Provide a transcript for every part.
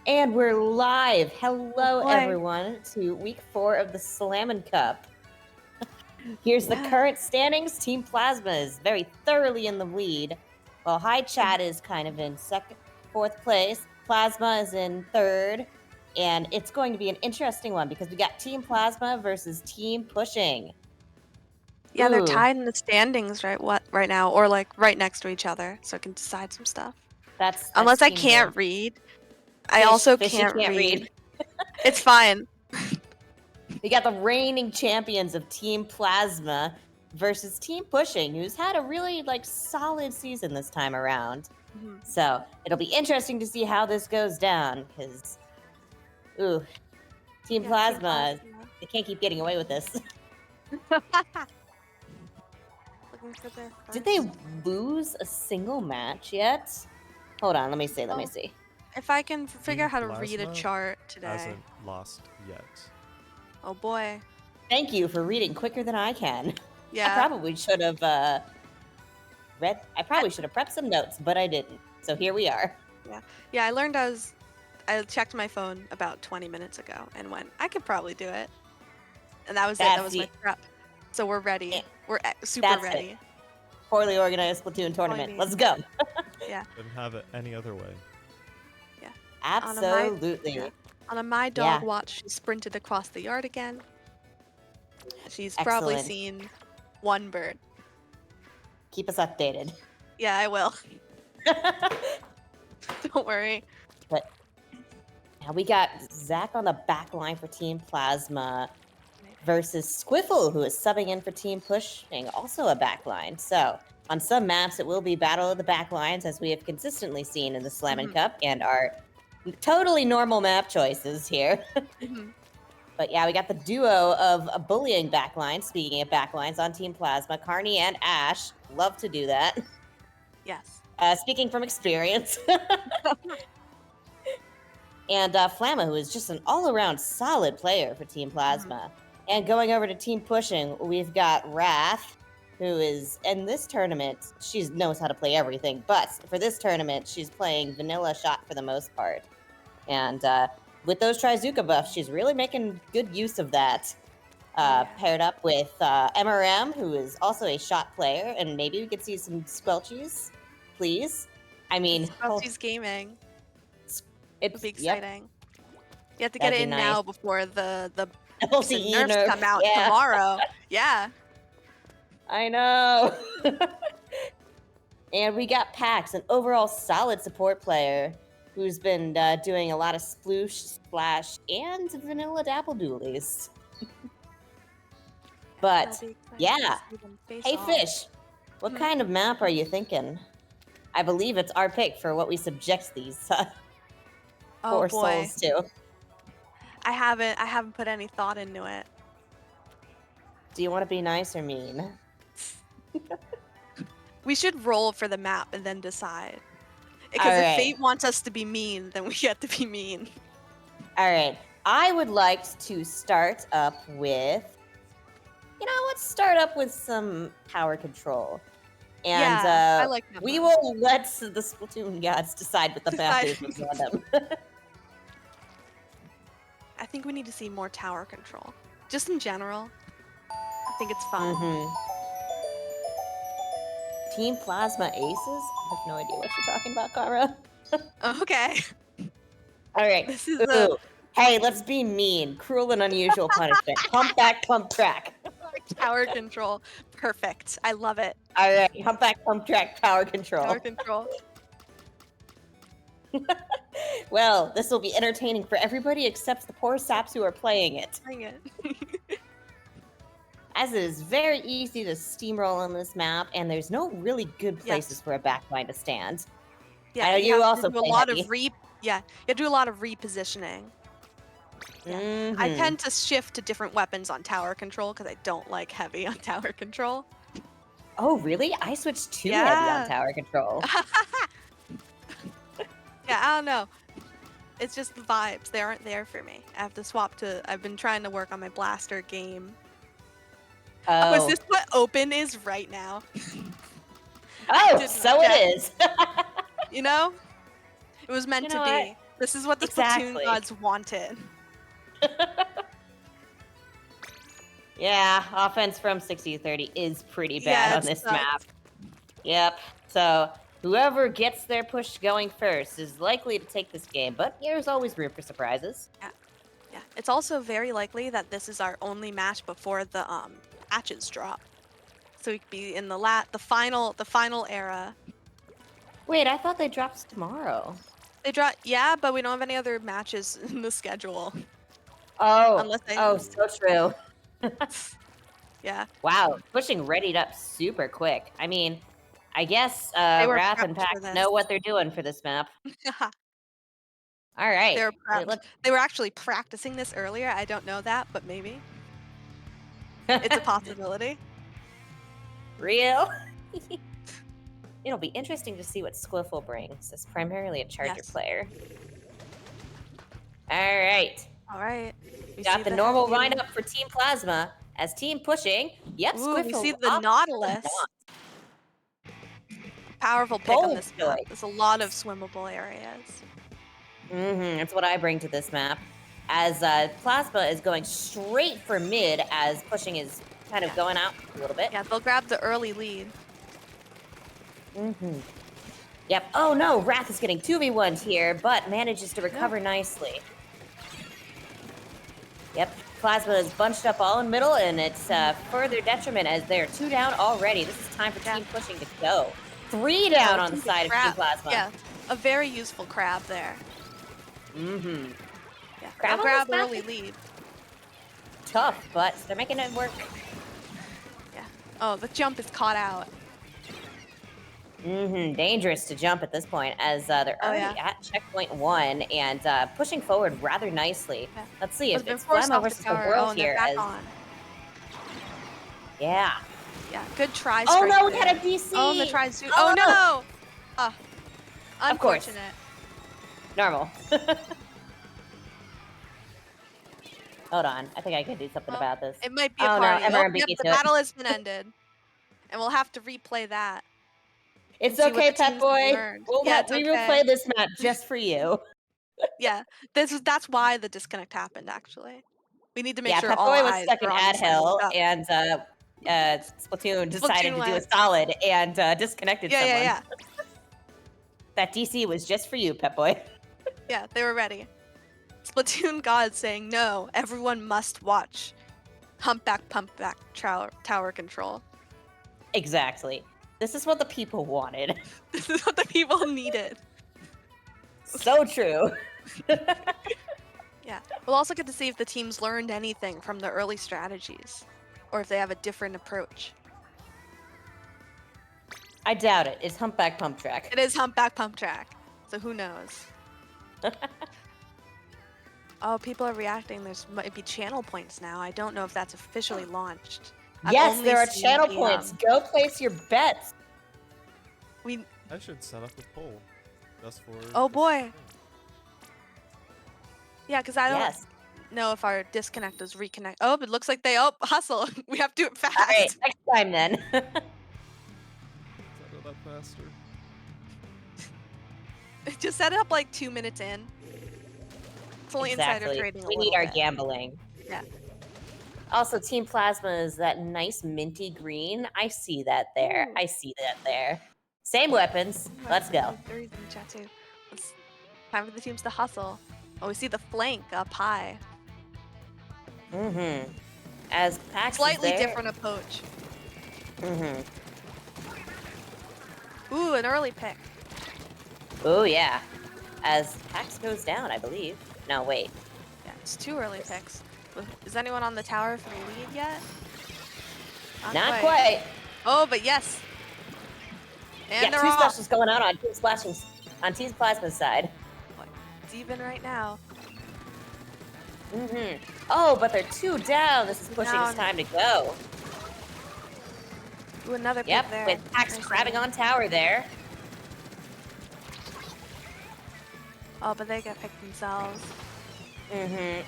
And we're live. Oh Hello, boy. everyone, to week 4 of the Slammin Cup. Here's the Yeah. current standings. Team Plasma is very thoroughly in the lead, while High Chat is kind of in fourth place. Plasma is in third, and it's going to be an interesting one because we got Team Plasma versus Team Pushing. Yeah, they're Ooh, tied in the standings right now, or like right next to each other, so I can decide some stuff. that's Unless I teamwork. can't read. I also Fishy can't can't read. read. It's fine. We got the reigning champions of Team Plasma versus Team Pushing, who's had a really solid season this time around. Mhm. So it'll be interesting to see how this goes down, because Team Yeah, Team Plasma, Plasma. they can't keep getting away with this. Looking for their Did they first. lose a single match yet? Hold on, let me see. Oh, See. if I can figure Team out how to read a Plasma chart today. hasn't lost yet. Oh boy. Thank you for reading quicker than I can. Yeah. I probably should have prepped some notes, but I didn't. So here we are. Yeah, I checked my phone about 20 minutes ago and went, I could probably do it. And that was it. That That's was the my prep. So we're ready. eh, We're super that's ready. it. Poorly organized Splatoon tournament. Let's go. Yeah. Couldn't have it any other way. Yeah. Absolutely. On a my dog watch, she sprinted across the yard again. She's probably Excellent. seen one bird. Keep us updated. Yeah, I will. Don't worry. But now we got Zach on the back line for Team Plasma versus Squiffle, who is subbing in for Team Pushing, also a backline. So on some maps, it will be battle of the backlines, as we have consistently seen in the Slammin' Cup, and our totally normal map choices here. But yeah, we got the duo of bullying backlines. Speaking of backlines, on Team Plasma, Carney and Ash love to do that. Yes. Speaking from experience. And Flamma, who is just an all-around solid player for Team Plasma. And going over to Team Pushing, we've got Wrath, who is, in this tournament, she knows how to play everything, but for this tournament, she's playing vanilla shot for the most part. And with those Trizuka buffs, she's really making good use of that. Paired up with MRM, who is also a shot player, and maybe we could see some Squelchies, please. I mean, Squelchies gaming. It would be exciting. You have to get That'd it be in nice. now before the LTE nerfs nerf, come out tomorrow. Yeah. I know. And we got Pax, an overall solid support player who's been doing a lot of sploosh, splash, and vanilla dapple dualies. But yeah, hey Fish, what kind of map are you thinking? I believe it's our pick for what we subject these poor souls to. I haven't put any thought into it. Do you want to be nice or mean? We should roll for the map and then decide. Because if fate wants us to be mean, then we get to be mean. All right. I would like to start up with, let's start up with some power control. And I like that we will let the Splatoon gods decide what the map is with them. I think we need to see more tower control. Just in general. I think it's fun. Team Plasma Aces? I have no idea what you're talking about, Kara. Okay. All right. This is Hey, let's be mean. Cruel and unusual punishment. Pump back, pump track. Tower control. Perfect. I love it. All right. Pump back, pump track, power control. Power control. Well, this will be entertaining for everybody except the poor saps who are playing it. As it is very easy to steamroll on this map, and there's no really good places for a backline to stand. Yeah, you also do a lot of you do a lot of repositioning. Yeah. I tend to shift to different weapons on tower control because I don't like heavy on tower control. Oh, really? I switched to heavy on tower control. Yeah, I don't know. It's just the vibes. They aren't there for me. I have to swap to... I've been trying to work on my blaster game. Oh, is this what open is right now? Oh, so it is. You know? It was meant to be. This is what the Exactly. Splatoon gods wanted. Yeah, offense from 60-30 is pretty bad on this map. Yep. So whoever gets their push going first is likely to take this game, but there's always room for surprises. Yeah. It's also very likely that this is our only match before the patches drop. So we could be in the final era. Wait, I thought they dropped tomorrow. They drop, yeah, but we don't have any other matches in the schedule. Oh, Unless they... so true. Yeah. Wow, pushing readied up super quick. I mean, I guess They were Wrath and prepped for Pax this. know what they're doing for this map. All right. They were prepped. They were actually practicing this earlier. I don't know that, but maybe. It's a possibility. Real? It'll be interesting to see what Squiffle brings. It's primarily a Charger player. All right. All right. We got the normal lineup for Team Plasma as Team Pushing. Yep, Ooh, Squiffle. we see the Nautilus. Powerful pick on this map. There's a lot of swimmable areas. That's what I bring to this map. As Plasma is going straight for mid as Pushing is kind of going out a little bit. Yeah, they'll grab the early lead. Yep. Oh no, Wrath is getting 2v1'd here, but manages to recover nicely. Yep, Plasma is bunched up all in middle, and it's further detriment as they're 2 down already. This is time for Team Pushing to go. 3 down on the side of Team Plasma. Yeah, a very useful crab there. Yeah, Crab they'll grab early lead. Tough, but they're making it work. Yeah. Oh, the jump is caught out. Dangerous to jump at this point as they're already at checkpoint 1 and pushing forward rather nicely. Yeah. Let's see if it's Flammo versus the world here. Yeah. Yeah, good try. Oh no, we had a DC! Oh, the try suit. Oh no! Unfortunate. Normal. Hold on, I think I can do something about this. It might be a party. No, yep, the battle has been ended. And we'll have to replay that. It's okay, Pet Boy. We will play this map just for you. Yeah, that's why the disconnect happened. Actually, we need to make sure Pet all Boy was eyes stuck in are on ad the same hell, stuff. and Splatoon decided to do a solid and disconnected someone. Yeah. That DC was just for you, Pet Boy. Yeah, they were ready. Splatoon God saying no. Everyone must watch. Humpback, pumpback, tower control. Exactly. This is what the people wanted. This is what the people needed. So true. Yeah. We'll also get to see if the teams learned anything from the early strategies, or if they have a different approach. I doubt it. It's Humpback Pump Track. It is Humpback Pump Track. So who knows? Oh, people are reacting. There's might be channel points now. I don't know if that's officially launched. Yes, there are channel points. Go place your bets. I should set up a poll. Just for. Oh boy. Yeah, because I don't know if our disconnect is reconnect. Oh, it looks like they hustle. We have to do it fast. All right, next time then. Set it up faster. Just set it up like 2 minutes in. It's only insider trading. We need our gambling. Yeah. Also, Team Plasma is that nice minty green. I see that there. Ooh. I see that there. Same weapons. Let's go. It's time for the teams to hustle. Oh, we see the flank up high. As Pax Slightly is there. different approach. Ooh, an early pick. Oh yeah. As Pax goes down, I believe. No, wait. Yeah, it's 2 early picks. Is anyone on the tower for the lead yet? Not quite. Oh, but yes. And yeah, 2 specials going out on Team Plasma's side. It's even right now. Oh, but they're 2 down. This is pushing his time to go. Ooh, another pick there. With Pax grabbing on tower there. Oh, but they got picked themselves.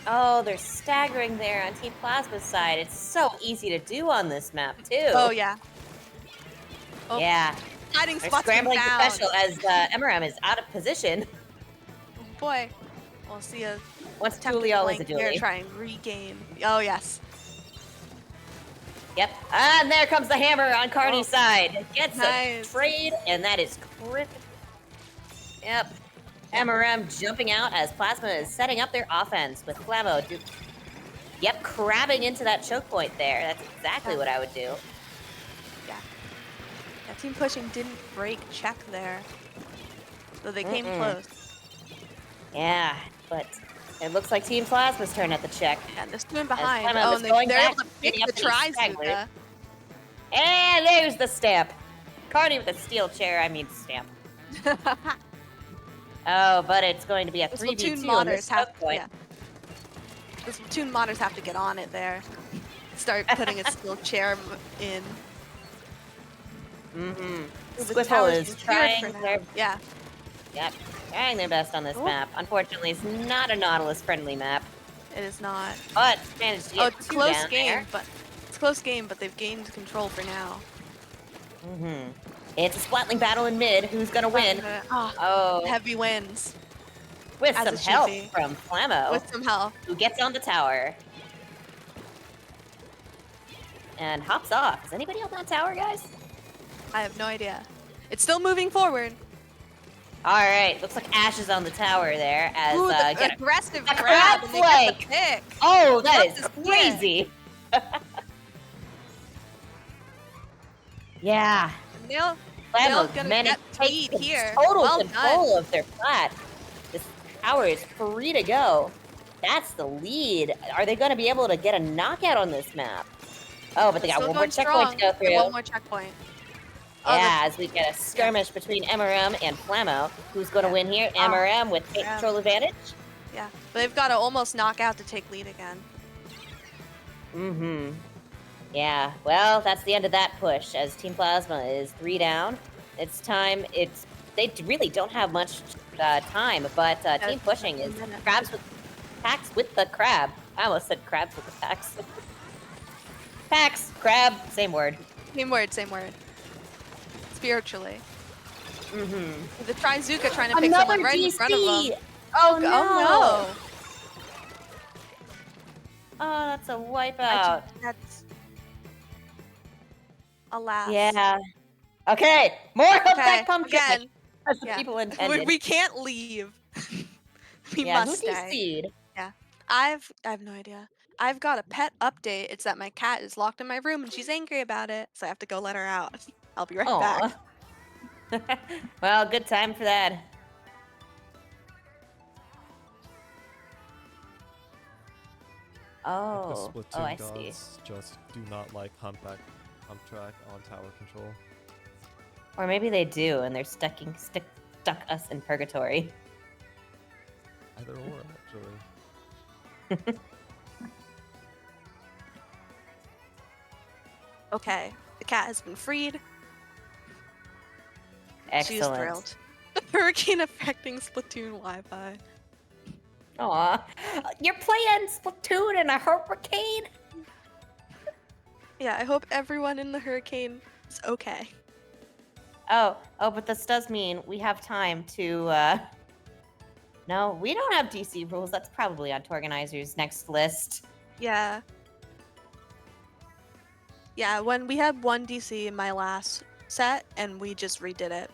Oh, they're staggering there on Team Plasma's side. It's so easy to do on this map, too. Oh, yeah. Oh, yeah. Hiding They're spots scrambling down. special as Emeram is out of position. Oh, boy. We'll see a What's attempt Dooley to always a flank here, Dooley? try and regain. Oh, yes. Yep. And there comes the hammer on Carney's side. Gets Nice. a trade, and that is critical. Yep. Yeah. MRM jumping out as Plasma is setting up their offense with Flammo. Yep, crabbing into that choke point there. That's exactly what I would do. Yeah. Yeah, team pushing didn't break check there. Though they came close. Yeah, but it looks like Team Plasma's turn at the check. And they're still behind. Flammo Oh, was and going they're back, able to pick getting the up to these stragglers. Tri-Zuka. And there's the stamp. Carney with a steel chair, I mean stamp. Oh, but it's going to be a 3v2 on this choke point. Yeah. The Splatoon modders have to get on it there. Start putting a steel chair in. Squiffle is trying their yeah. Yep, trying their best on this map. Unfortunately, it's not a Nautilus-friendly map. It is not. But managed to get it's two close down game, there. but it's close game, but they've gained control for now. It's a splatling battle in mid. Who's gonna win? Heavy wins. With As some it should help be. from Flammo. With some help. Who gets on the tower. And hops off. Is anybody on that tower, guys? I have no idea. It's still moving forward. Alright, looks like Ash is on the tower there as Ooh, the get aggressive a grab crab and they get the pick. Oh, that is Love to see crazy. Yeah. Neil Flammo's gonna managed get to take lead here. total Well control of their plat. This tower is free to go. That's the lead. Are they going to be able to get a knockout on this map? Oh, but they got one more checkpoint to go through. One more checkpoint. Yeah, as we get a skirmish between MRM and Flammo. Who's going to win here? MRM with paint control advantage? Yeah, but they've got to almost knock out to take lead again. Yeah, well, that's the end of that push as Team Plasma is 3 down. It's time. They really don't have much time, but Team Pushing is packs with the crab. I almost said crabs with the packs. Packs, crab, same word. Same word, same word. Spiritually. The Tri-Zuka trying to pick someone right in front of them. Oh no! Oh no! Oh, that's a wipeout. That's... Alas. Yeah. Okay, more Humpback Pumpkin. Again. As the people intended. We can't leave. we yeah, must who stay. DC'd? Yeah. I have no idea. I've got a pet update. It's that my cat is locked in my room and she's angry about it, so I have to go let her out. I'll be right back. Well, good time for that. Oh, the Splatoon I gods see. just do not like hump track on tower control. Or maybe they do, and they're stuck us in purgatory. Either or, actually. Okay, the cat has been freed. Excellent. She's thrilled. Hurricane affecting Splatoon Wi-Fi. Aw, you're playing Splatoon in a hurricane? Yeah, I hope everyone in the hurricane is okay. Oh, but this does mean we have time to, No, we don't have DC rules. That's probably on Torganizer's next list. Yeah. Yeah, when we had one DC in my last set, and we just redid it.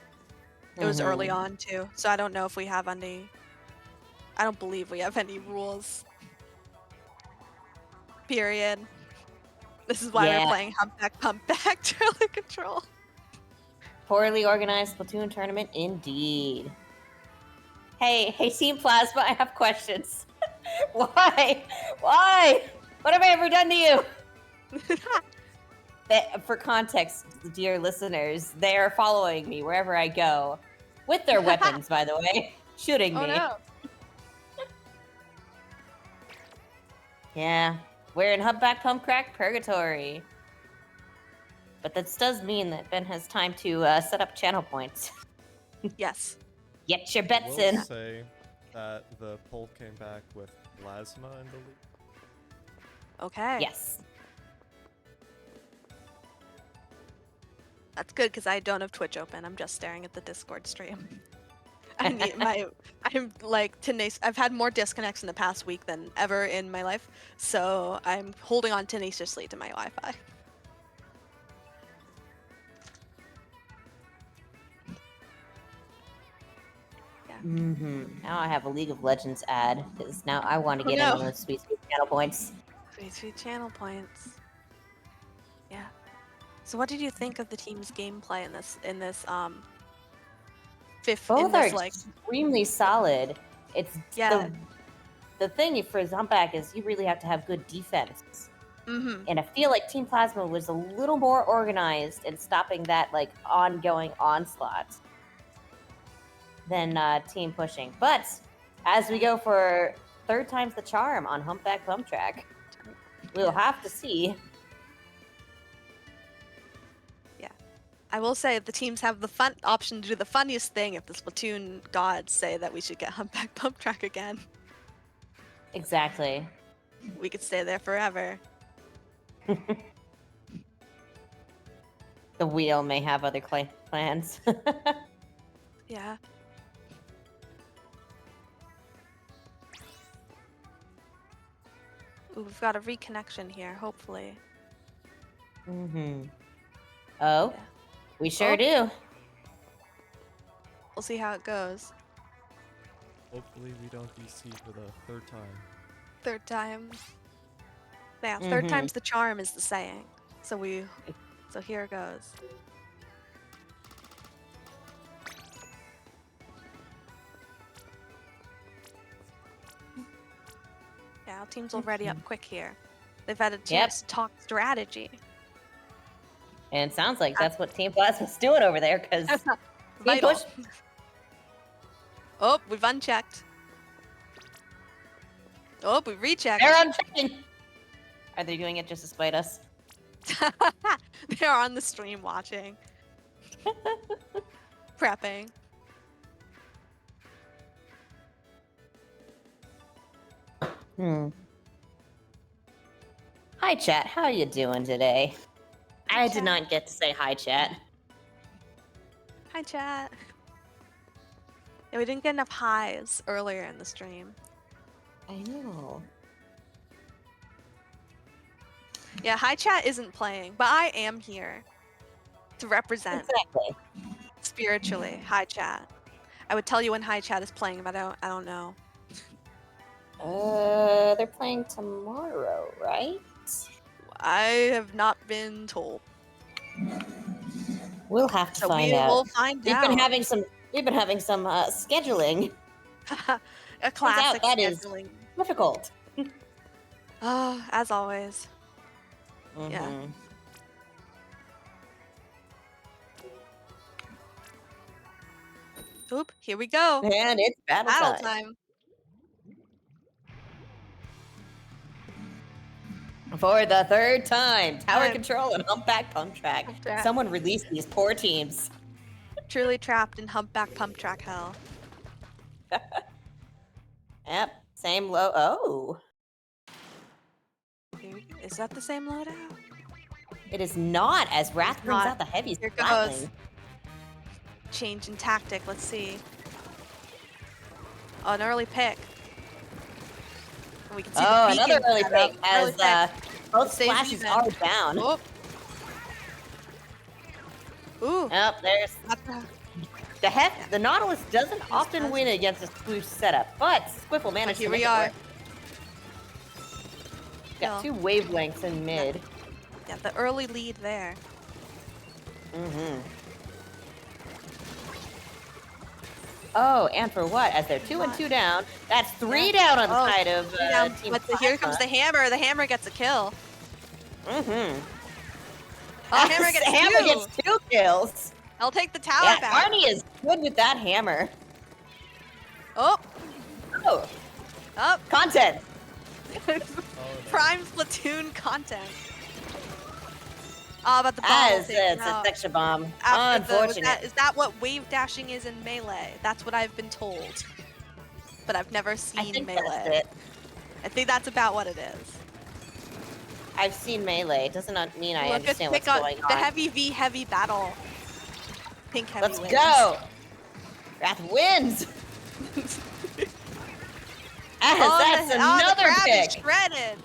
It was early on, too, so I don't know if we have any... I don't believe we have any rules. Period. This is why we're playing Humpback Pumpback Turtle Control. Poorly organized Splatoon tournament, indeed. Hey, Team Plasma, I have questions. Why? Why? What have I ever done to you? For context, dear listeners, they are following me wherever I go. With their weapons, by the way. Shooting me. Oh no. Yeah, we're in Humpback Pump Crack Purgatory. But this does mean that Ben has time to set up channel points. Yes. Get your bets I will in. say that the poll came back with Plasma in the lead. Okay. Yes. That's good because I don't have Twitch open. I'm just staring at the Discord stream. I'm like tenacious. I've had more disconnects in the past week than ever in my life, so I'm holding on tenaciously to my Wi-Fi. Now I have a League of Legends ad because now I want to get in on those sweet channel points. Sweet channel points. Yeah. So what did you think of the team's gameplay in this fifth? Both are extremely solid. It's the thing for Humpback is you really have to have good defense. And I feel like Team Plasma was a little more organized in stopping that like ongoing onslaught than Team Pushing. But as we go for third time's the charm on Humpback Pump Track, we'll have to see. Yeah. I will say the teams have the fun option to do the funniest thing if the Splatoon gods say that we should get Humpback Pump Track again. Exactly. We could stay there forever. The wheel may have other plans. Yeah. Ooh, we've got a reconnection here, hopefully. Oh, yeah. We sure do. We'll see how it goes. Hopefully we don't DC for the third time. Third time. Yeah, third time's the charm is the saying. So here goes. Yeah, our team's already up quick here. They've had a chance to talk strategy. And it sounds like that's what Team Plasma's doing over there, because Team Push... Oh, we've unchecked. Oh, we rechecked. They're unchecking. Are they doing it just to spite us? They're on the stream watching. Prepping. Hi, chat. How you doing today? I did not get to say hi, chat. Hi, chat. Yeah, we didn't get enough highs earlier in the stream. I know. Yeah, hi chat isn't playing, but I am here to represent spiritually. Hi chat. I would tell you when hi chat is playing, but I don't know. They're playing tomorrow, right? I have not been told. We'll have to find out. We'll find out. We've been having some scheduling. A classic that scheduling. Is difficult. As always. Yeah. Oop, here we go. And it's battle time. For the third time, Tower Control and Humpback Pump Track. Someone release these poor teams. Truly trapped in Humpback Pump Track hell. Yep, same low. Oh. Is that the same loadout? It is not, as Wrath brings out the heavies. Here goes. Change in tactic, let's see. Oh, an early pick. And we can see another early pick as both splashes are down. Oh. Ooh. Oh, there's... The Nautilus doesn't often win against a spoof setup, but Squiffle managed to make it work. Got 2 wavelengths in mid. Yeah, the early lead there. Oh, and for what? As they're 2 and 2 down, that's 3 down on the side of Team Plasma. Here comes the hammer. The hammer gets a kill. Oh, hammer gets 2 kills. I'll take the tower back. Arnie is good with that hammer. Oh. Content. Prime Splatoon content. Oh, but the bomb. It's a section bomb. Unfortunate. Is that what wave dashing is in Melee? That's what I've been told. But I've never seen Melee. That's it. I think that's about what it is. I've seen Melee. It doesn't mean I understand what's going on. The heavy v heavy battle. Pink heavy Let's go. Wrath wins! That's another the crab pick! is shredded!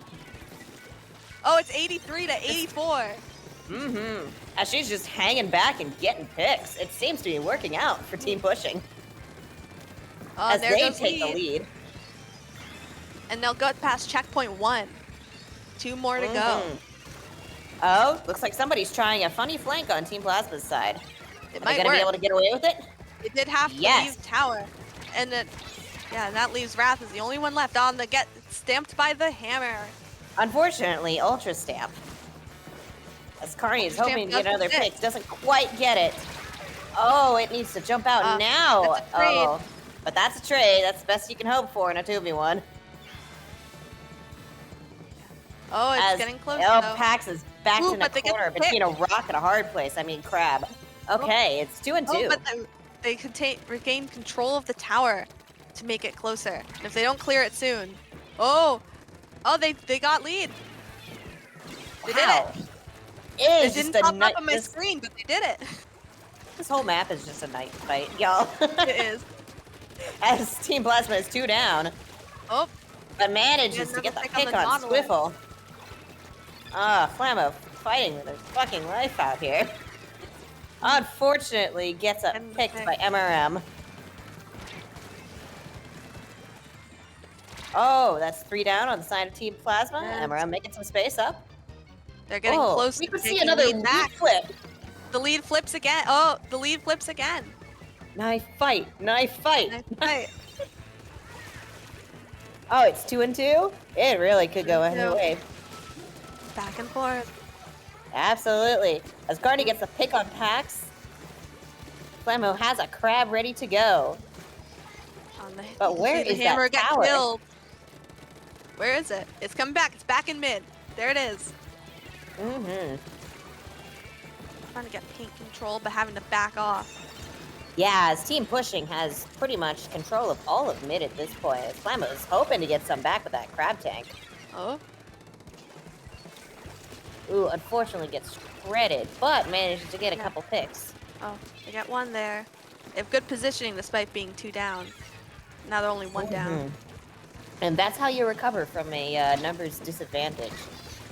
Oh, it's 83 to 84. Mm-hmm. As she's just hanging back and getting picks. It seems to be working out for Team Pushing. As There they goes take the lead. And they'll go past checkpoint 1. 2 more to go. Oh, looks like somebody's trying a funny flank on Team Plasma's side. It Are might they gonna work. be able to get away with it? It did have to leave tower. And then, yeah, and that leaves Wrath as the only one left on the get stamped by the hammer. Unfortunately, Ultra Stamp. As Carney is hoping to get another pick, doesn't quite get it. Oh, it needs to jump out now. That's a trade. Oh, but that's a trade. That's the best you can hope for in a 2v1. Oh, it's getting close. Pax is backed in a corner between a rock and a hard place. I mean, crab. Okay, it's 2 and 2. Oh, but they can regain control of the tower to make it closer. And if they don't clear it soon, they got lead. They did it. It didn't pop up on my screen, but they did it. This whole map is just a night fight, y'all. It is. As Team Plasma is 2 down. Oh. But manages to get the pick on Squiffle. Flammo fighting with his fucking life out here. Unfortunately, gets up picked by MRM. Oh, that's 3 down on the side of Team Plasma. MRM making some space up. They're getting close. We could see another lead flip. The lead flips again. Oh, the lead flips again. Knife fight. Knife fight. Knife fight. Oh, it's 2 and 2? It really could go either way. Back and forth. Absolutely. As Carney gets a pick on Pax, Flammo has a crab ready to go. But where is that tower? Killed. Where is it? It's coming back. It's back in mid. There it is. Trying to get paint control, but having to back off. Yeah, as Team Pushing has pretty much control of all of mid at this point. Flammo is hoping to get some back with that crab tank. Oh. Ooh, unfortunately gets shredded, but manages to get a couple picks. Oh, they got 1 there. They have good positioning despite being 2 down. Now they're only 1 down. And that's how you recover from a numbers disadvantage.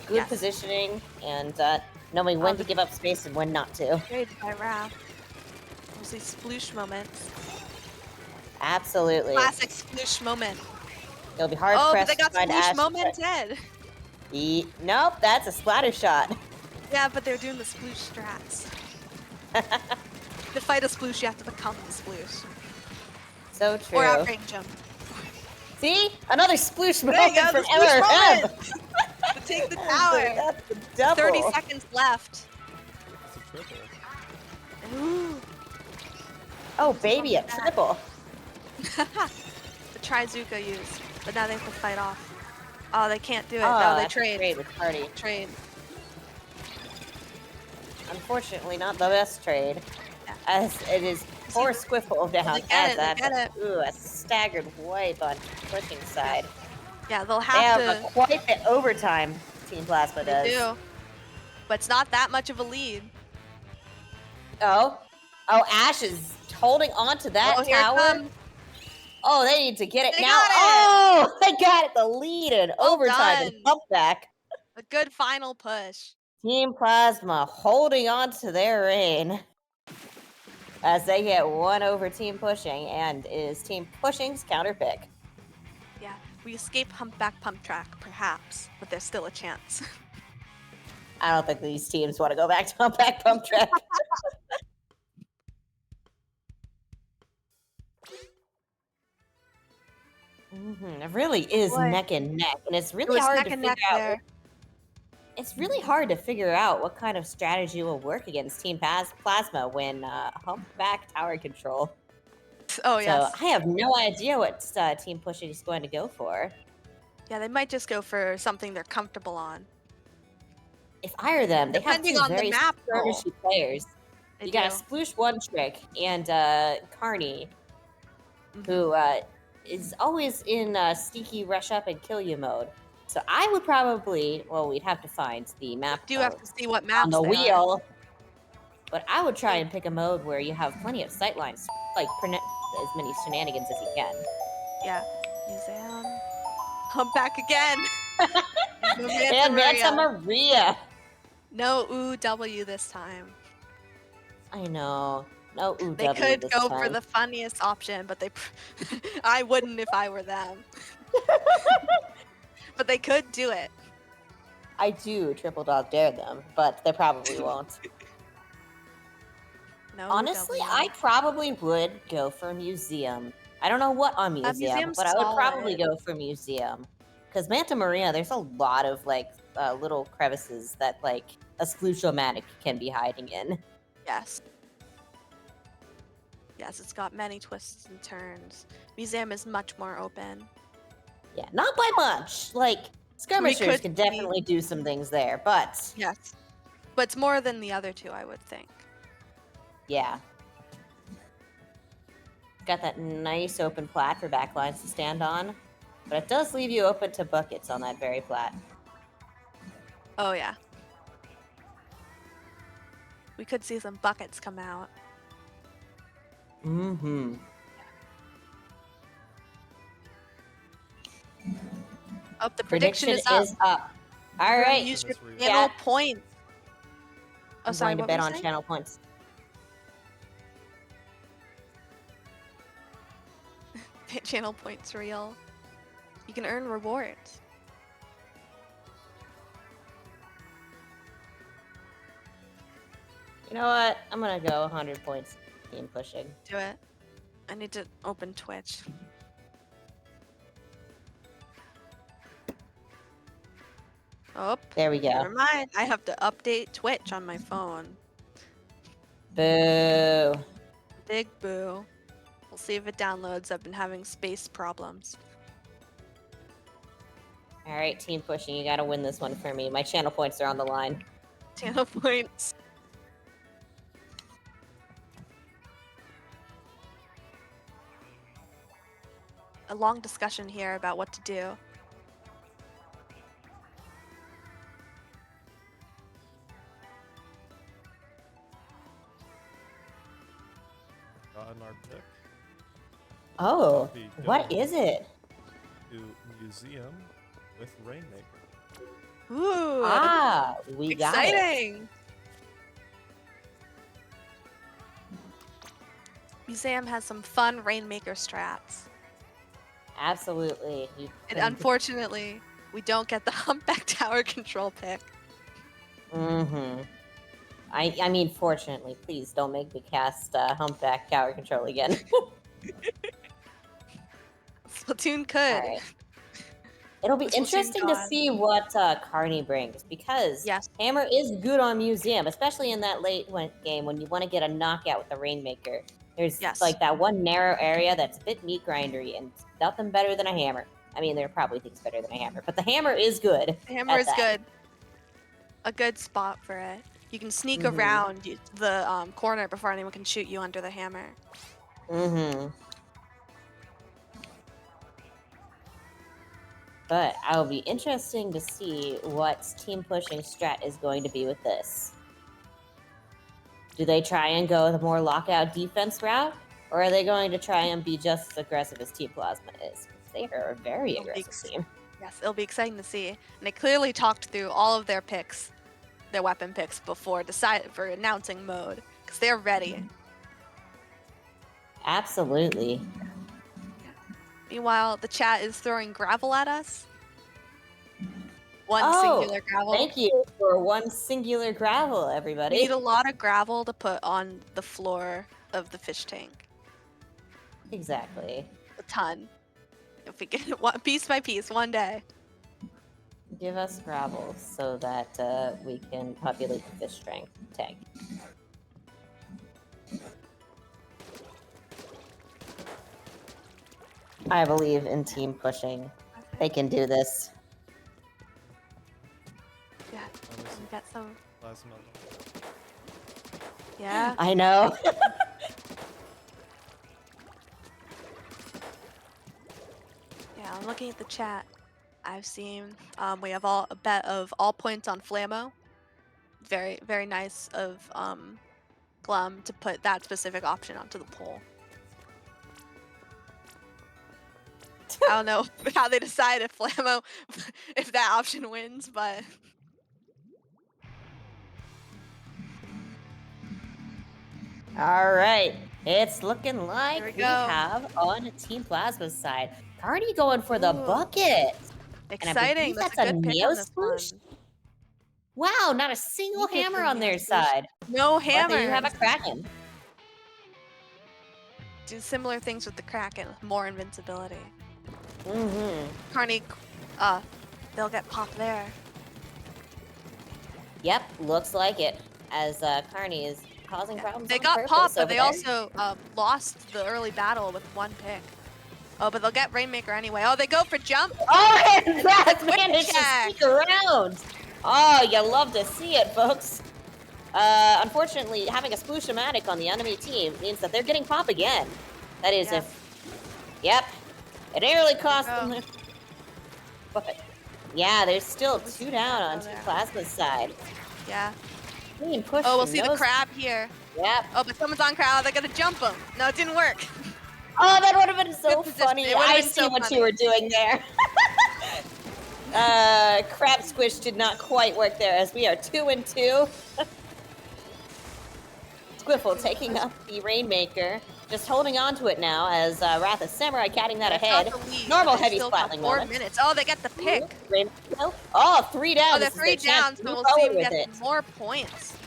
Good positioning and knowing when to give up space and when not to. Great by Wrath. These sploosh moments. Absolutely. Classic sploosh moment. It'll be hard pressed to find Ash. Oh, but they got sploosh moment dead. Nope, that's a splatter shot. Yeah, but they're doing the sploosh strats. To fight a sploosh, you have to become the sploosh. So true. Or outrange him. See? Another sploosh moment from MRM. To take the tower. That's the double. 30 seconds left. It's a triple. Ooh. Oh, baby, a triple. The Trizuka used, but now they have to fight off. Oh, they can't do it. Oh, no, they that's trade. A trade with Party. Trade. Unfortunately, not the best trade. Yeah. As it is poor Squiffle down. Ooh, a staggered wipe on Pushing side. Yeah, they'll have to. They have quite the overtime, Team Plasma does. They do. But it's not that much of a lead. Oh, Ash is holding on to that tower. Oh, they need to get it now. Oh, they got it. The lead in overtime and pump back. A good final push. Team Plasma holding on to their reign as they get 1 over Team Pushing, and is Team Pushing's counter pick. Yeah, we escape humpback pump track, perhaps, but there's still a chance. I don't think these teams want to go back to humpback pump track. It really is neck and neck, and it's really hard to figure out. It's really hard to figure out what kind of strategy will work against Team Plasma when humpback tower control. Oh, yes. So I have no idea what Team Pushing is going to go for. Yeah, they might just go for something they're comfortable on. If I were them, they have 2 very skirmishy players. You got a Sploosh 1 trick and Carney, who is always in sneaky rush up and kill you mode. So I would probably, well, we'd have to find the map. You have to see what maps on the wheel. But I would try and pick a mode where you have plenty of sight lines, like as many shenanigans as he can. Yeah. Museum. Humpback again. And Manta Maria. No OW this time. I know. No OW They could this go time. for the funniest option, but I wouldn't if I were them. But they could do it. I do triple dog dare them, but they probably won't. No Honestly, OW. I probably would go for museum. I don't know what on museum, museum's but I would probably solid. go for museum. Because Manta Maria, there's a lot of like little crevices that like a Skluchomatic can be hiding in. Yes. Yes, it's got many twists and turns. Museum is much more open. Yeah, not by much. Like skirmishers can definitely do some things there, but yes, but it's more than the other two, I would think. Yeah. Got that nice open plat for backlines to stand on, but it does leave you open to buckets on that very plat. Oh yeah. We could see some buckets come out. Mm-hmm. Oh, the prediction is up. All right. Use your channel points. Oh, I'm sorry, going to bet on channel points. Channel points real. You can earn rewards. You know what? I'm going to go 100 points team pushing. Do it. I need to open Twitch. Oh, there we go. Never mind. I have to update Twitch on my phone. Boo. Big boo. We'll see if it downloads. I've been having space problems. All right, team pushing. You got to win this one for me. My channel points are on the line. Channel points. A long discussion here about what to do. Gotten our pick. Oh, what is it? To museum with Rainmaker. Ooh! Ah, we got it. Exciting! Museum has some fun Rainmaker strats. Absolutely. And unfortunately, we don't get the Humpback Tower control pick. Mm-hmm. I mean, fortunately, please don't make me cast Humpback Tower control again. Splatoon could. Right. It'll be interesting to see what Carney brings, because Hammer is good on museum, especially in that late game when you want to get a knockout with the Rainmaker. There's like that one narrow area that's a bit meat grindery, and nothing better than a hammer. I mean, there are probably things better than a hammer, but the hammer is good. The hammer is good. A good spot for it. You can sneak around the corner before anyone can shoot you under the hammer. Mm-hmm. But I'll be interesting to see what team pushing strat is going to be with this. Do they try and go the more lockout defense route, or are they going to try and be just as aggressive as Team Plasma is? They are a very aggressive team. Yes, it'll be exciting to see. And they clearly talked through all of their picks, their weapon picks, before announcing mode, because they're ready. Absolutely. Meanwhile, the chat is throwing gravel at us. One singular gravel. Thank you for one singular gravel, everybody. We need a lot of gravel to put on the floor of the fish tank. Exactly. A ton. If we get it piece by piece, one day. Give us gravel so that we can populate the fish tank. I believe in team pushing. They can do this. Yeah, we got some. Plasma. Yeah. I know. Yeah, I'm looking at the chat. I've seen we have a bet of all points on Flammo. Very, very nice of Glum to put that specific option onto the poll. I don't know how they decide if Flammo, if that option wins, but. All right, it's looking like we we go. have on Team Plasma's side, Carney going for the Ooh. bucket. Exciting. And I believe That's a good pick Neo on this one. Sploosh. Wow, not a single You picked hammer the on Neo their Sploosh. side. No hammer. But they do have a Kraken. Do similar things with the Kraken, with more invincibility. Mm-hmm. Carney, they'll get popped there. Yep, looks like it. As Carney is causing problems. They on got purpose popped, but over they there. also lost the early battle with one pick. Oh, but they'll get Rainmaker anyway. Oh, they go for jump. Oh, and that quick managed to check. sneak around. Oh, you love to see it, folks. Unfortunately, having a Sploosh-o-matic on the enemy team means that they're getting pop again. That is Yep. It nearly cost them. But, yeah, there's still 2 down on Team Plasma's side. Yeah. Oh, we'll see the crab here. Yep. Oh, but someone's on crowd. They're going to jump him. No, it didn't work. Oh, that would have been so funny. I see so what funny. you were doing there. Crab Squish did not quite work there, as we are 2-2. Squiffle taking up the Rainmaker, just holding on to it now as Wrath of Samurai catting that ahead. Normal heavy splatling 4 minutes. Oh, they get the pick. Oh, 3 down. Oh, they're 3 down, so we'll see them get more points.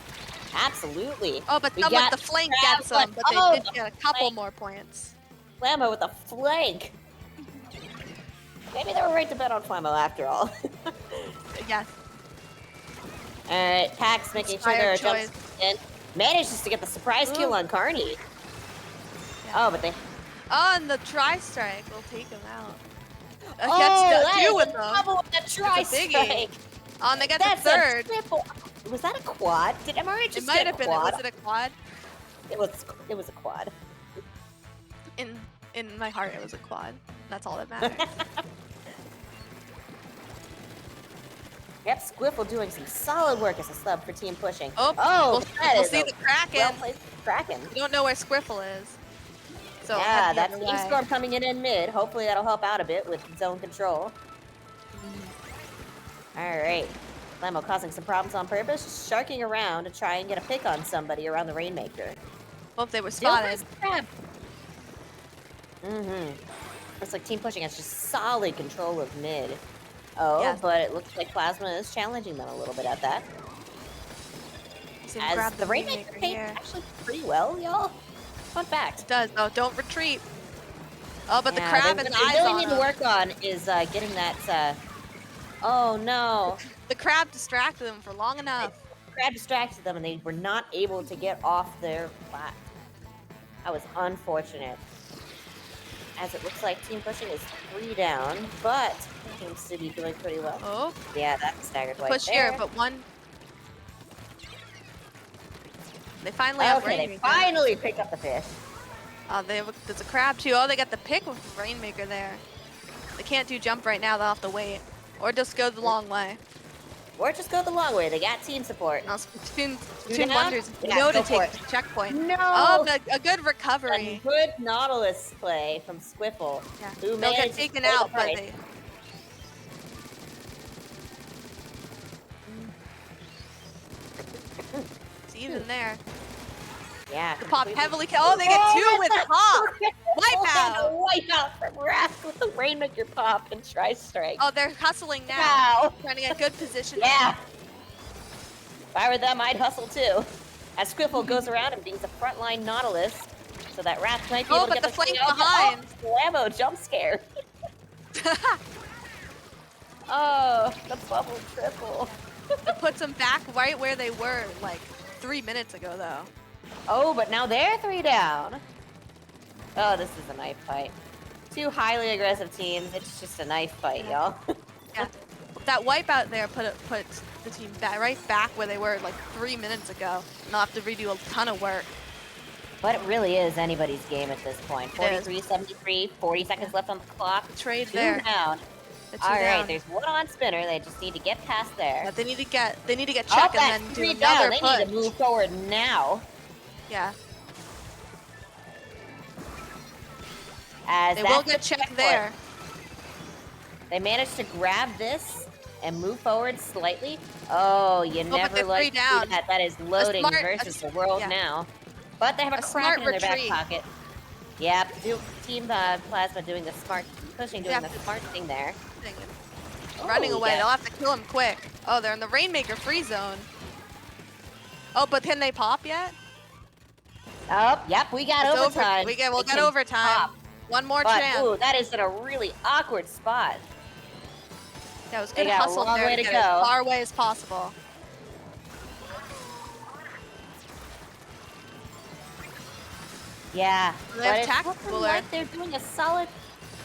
Absolutely. Oh, but some with the flank gets them, but they did get a couple more points. Flammo with a flank. Maybe they were right to bet on Flammo after all. Yes. Alright, Pax making sure there are jumps in. Manages to get the surprise kill on Carney. Yeah. Oh, but they... Oh, and the tri-strike will take him out. That is with the trouble with the tri-strike. Oh, and they got the third. Was that a quad? Did MRH just It might have been. Was it a quad? It was a quad. In my heart, it was a quad. That's all that matters. Yep, Squiffle doing some solid work as a sub for team pushing. We'll see the Kraken. Well-placed Kraken. We don't know where Squiffle is. So yeah, that's Team Storm coming in mid. Hopefully that'll help out a bit with zone control. All right. Flammo causing some problems on purpose, just sharking around to try and get a pick on somebody around the Rainmaker. Hope they were spotted. Looks like Team Pushing has just solid control of mid. Oh, but it looks like Plasma is challenging them a little bit at that. As the Rainmaker paid actually pretty well, y'all. Fun fact. It does. Oh, don't retreat. Oh, but the crab and the eyes on What they really need to work on is getting that... Oh, no. The crab distracted them for long enough. The crab distracted them, and they were not able to get off their flat. That was unfortunate. As it looks like Team Pushing is 3 down, but seems to be doing pretty well. Oh. Yeah, that's staggered white push there. Here, but one... They finally have Rainmaker. They finally pick up the fish. Oh, there's a crab too. Oh, they got the pick with Rainmaker there. They can't do jump right now. They'll have to wait. Or just go the long way. Or just go the long way. They got team support. No, Toon Wonders know to take the checkpoint. No! Oh, a good recovery. A good Nautilus play from Squiffle. Yeah. Who They'll get taken out, but they... It's even there. Yeah. The pop heavily... Oh, they get 2 with pop! Wipeout! Wipeout from Wrath with the Rainmaker pop and tri-strike. Oh, they're hustling now. Wow. Trying to get good position. Yeah. If I were them, I'd hustle too. As Squiffle goes around and beings a frontline Nautilus, so that Wrath might be able to get the flank behind. Slammo jump scare. Oh, the bubble triple. It puts them back right where they were like 3 minutes ago, though. Oh, but now they're 3 down. Oh, this is a knife fight. 2 highly aggressive teams. It's just a knife fight, y'all. Yeah. That wipeout there put the team right back where they were like 3 minutes ago. And they'll have to redo a ton of work. But it really is anybody's game at this point. 43-73, 40 seconds left on the clock. Trade 2 there. Down. All right, there's 1 on spinner. They just need to get past there. But they need to get check and then do another push. They need to move forward now. Yeah. As they will get check there. They managed to grab this and move forward slightly. Oh, you never like to see that. That is loading versus the world now. But they have a Kraken in their back pocket. Yep, Team Plasma doing the smart pushing, doing the smart thing there. Running away. They'll have to kill him quick. Oh, they're in the Rainmaker free zone. Oh, but can they pop yet? Oh, yep, we got overtime. We'll get overtime. Pop. One more chance. Ooh, that is in a really awkward spot. That was good hustle there to get as far away as possible. Yeah, but it looks like they're doing a solid...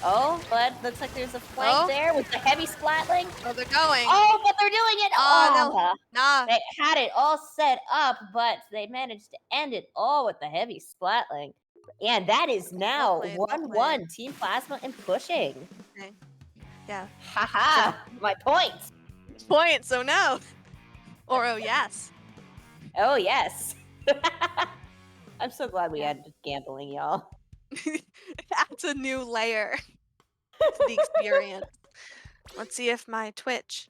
Oh, but looks like there's a flank there with the heavy splatling. Oh, they're going. Oh, but they're doing it. Oh, nah. They had it all set up, but they managed to end it all with the heavy splatling. And that is now 1-1 Team Plasma and pushing. Okay. Yeah. Haha, my point. Point, so no. Or oh, yes. Oh, yes. I'm so glad we ended gambling, y'all. That's a new layer to the experience. Let's see if my Twitch.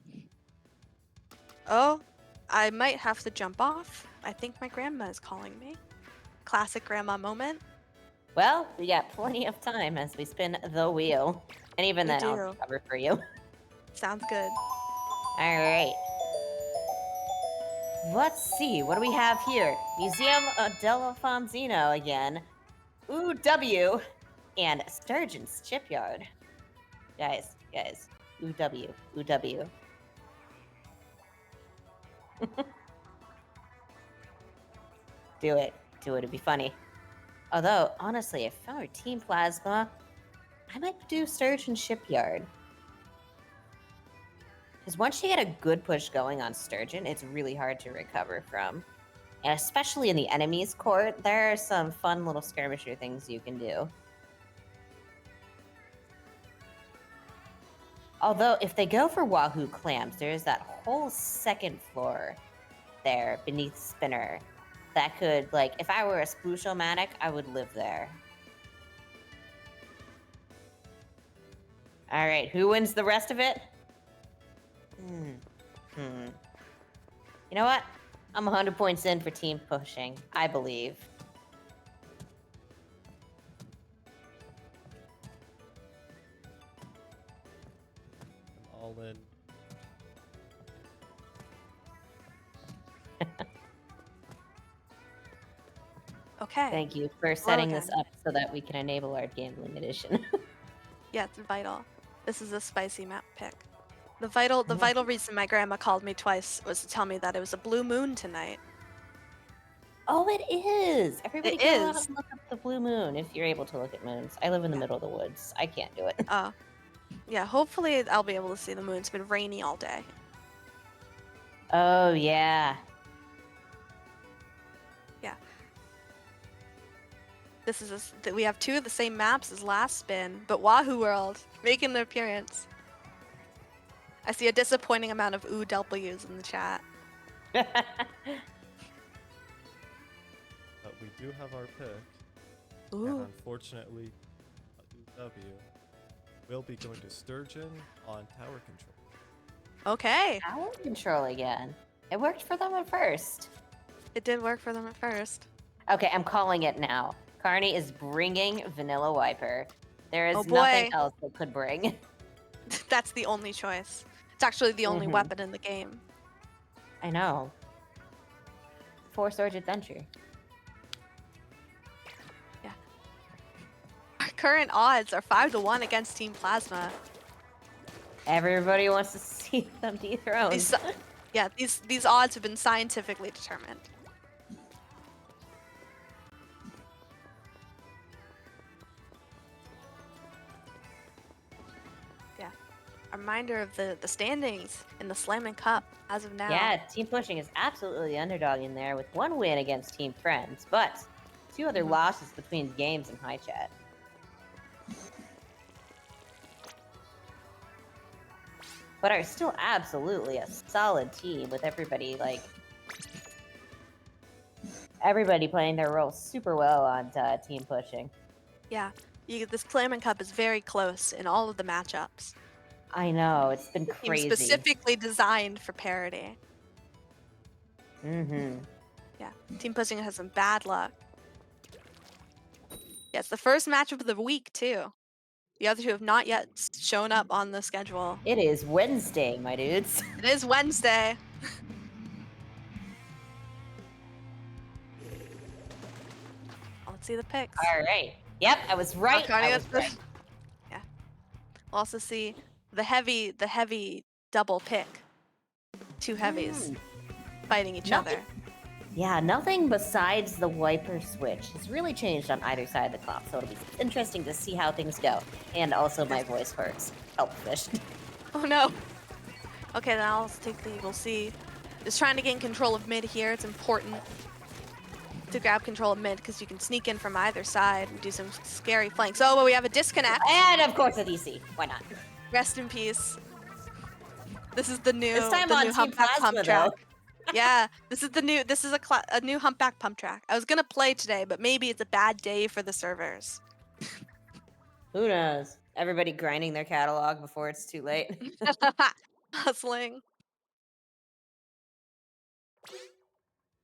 Oh, I might have to jump off. I think my grandma is calling me. Classic grandma moment. Well, we got plenty of time as we spin the wheel. And even then, I'll cover for you. Sounds good. All right. Let's see. What do we have here? Museum della Fonzino again. UW. And Sturgeon's Shipyard. Guys. UW. Do it. It'd be funny. Although, honestly, if I were Team Plasma, I might do Sturgeon Shipyard. Because once you get a good push going on Sturgeon, it's really hard to recover from. And especially in the enemy's court, there are some fun little skirmisher things you can do. Although, if they go for Wahoo Clams, there's that whole second floor there beneath Spinner that could, like, if I were a Sploosh-O-Matic, I would live there. All right, who wins the rest of it? You know what? I'm 100 points in for team pushing, I believe. I'm all in. Okay. Thank you for setting this up so that we can enable our gambling edition. Yeah, it's vital. This is a spicy map pick. The vital reason my grandma called me twice was to tell me that it was a blue moon tonight. Oh, it is! Everybody go out and look up the blue moon if you're able to look at moons. I live in the middle of the woods. I can't do it. Yeah, hopefully I'll be able to see the moon. It's been rainy all day. Oh, yeah. Yeah. We have two of the same maps as last spin, but Wahoo World making an appearance. I see a disappointing amount of W's in the chat. But we do have our pick. Ooh. And unfortunately, UW will be going to Sturgeon on tower control. Okay. Tower control again. It worked for them at first. It did work for them at first. Okay, I'm calling it now. Carney is bringing Vanilla Wiper. There is nothing else it could bring. That's the only choice. It's actually the only weapon in the game. I know. 4 Swords Adventure. Yeah. Our current odds are 5-1 against Team Plasma. Everybody wants to see them dethroned. These odds have been scientifically determined. A reminder of the standings in the Slammin Cup as of now. Yeah, Team Pushing is absolutely the underdog in there with 1 win against Team Friends, but 2 other losses between games and high chat. But are still absolutely a solid team with everybody, like, everybody playing their role super well on Team Pushing. Yeah, this Slammin Cup is very close in all of the matchups. I know, it's been Team crazy. specifically designed for parity. Mm-hmm. Yeah, Team Pushing has some bad luck. Yeah, it's the first match of the week too. The other two have not yet shown up on the schedule. It is Wednesday, my dudes. It is Wednesday. Let's see the picks. All right. Yep, I was right. I was right. Yeah. We'll also see the heavy double pick. Two heavies fighting each Nothing- other. Yeah, nothing besides the wiper switch has really changed on either side of the clock, so it'll be interesting to see how things go. And also, my voice hurts. Help, fish. Oh no. Okay, then I'll take the. We'll see. Just trying to gain control of mid here. It's important to grab control of mid because you can sneak in from either side and do some scary flanks. Oh, but we have a disconnect. And of course, a DC. Why not? Rest in peace. This is the new. This time the on new Team humpback Plasma, pump track. though. Yeah, this is the new. This is a new humpback pump track. I was gonna play today, but maybe it's a bad day for the servers. Who knows? Everybody grinding their catalog before it's too late. Hustling.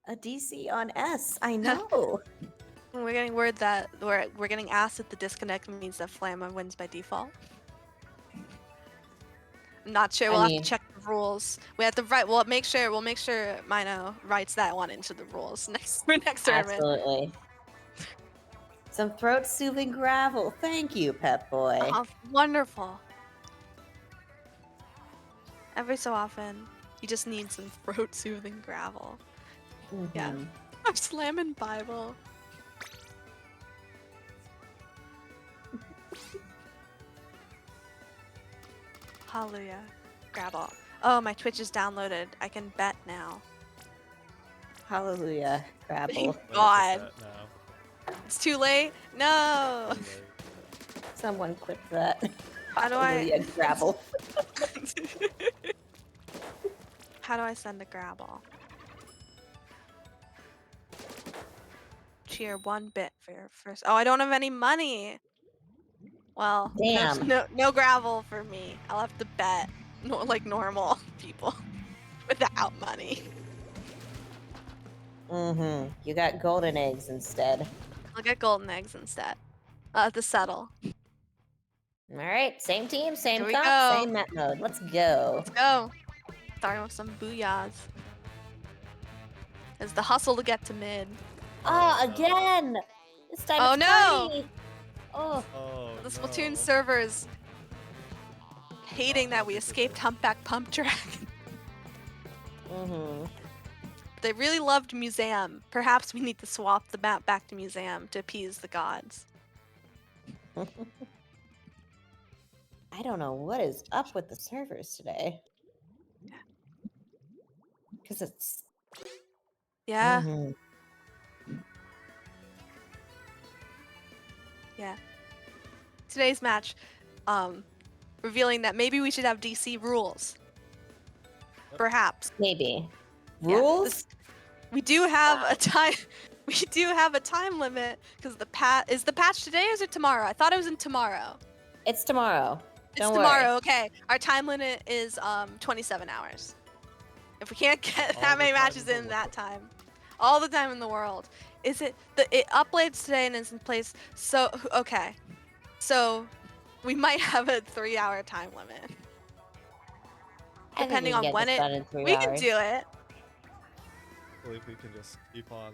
A DC on S. I know. We're getting word that we're getting asked if the disconnect means that Flamma wins by default. I'm not sure. We'll have to check the rules. We have to write. We'll make sure Mino writes that one into the rules next tournament. Absolutely. Some throat-soothing gravel. Thank you, Pep Boy. Oh, wonderful. Every so often, you just need some throat-soothing gravel. Yeah. I'm slamming Bible. Hallelujah. Gravel. Oh, my Twitch is downloaded. I can bet now. Hallelujah. Gravel. Thank God. Now. It's too late? No! Too late. Someone clip that. How do I... Hallelujah. Gravel. How do I send a Grabble? Cheer 1 bit for your first... Oh, I don't have any money! Well, Damn. no gravel for me. I'll have to bet like normal people without money. You got golden eggs instead. I'll get golden eggs instead. To settle. All right, same team, same Here we comp, go. same map mode. Let's go. Let's go. Starting with some booyahs. It's the hustle to get to mid. Ah, again! This time Oh, it's no! Cuddy. Oh. The Splatoon servers hating that we escaped Humpback Pump Track. They really loved Museum. Perhaps we need to swap the map back to Museum to appease the gods. I don't know what is up with the servers today. Because it's... Yeah. Yeah. Today's match, revealing that maybe we should have DC rules. Perhaps. Maybe. Yeah, Rules? we do have a time. We do have a time limit because is the patch today or is it tomorrow? I thought it was in tomorrow. It's tomorrow. It's tomorrow. Okay. Our time limit is 27 hours. If we can't get that many matches in that time, all the time in the world. Is it it uploads today and is in place? So okay. So we might have a 3-hour time limit. Depending on when we can do it. I believe we can just keep on.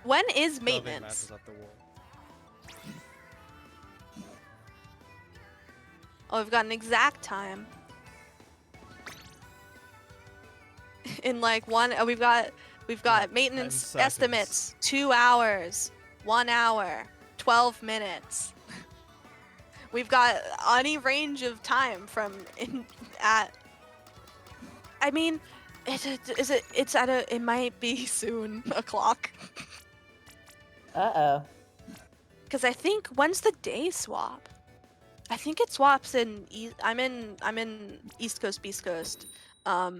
When is shoving maintenance? matches at the wall. Oh, we've got an exact time. In like we've got maintenance 10 seconds. estimates. 2 hours, 1 hour, 12 minutes. We've got any range of time from I mean, it might be soon o'clock. Uh-oh. Because I think when's the day swap? I think it swaps in I'm in East Coast, Beast Coast. I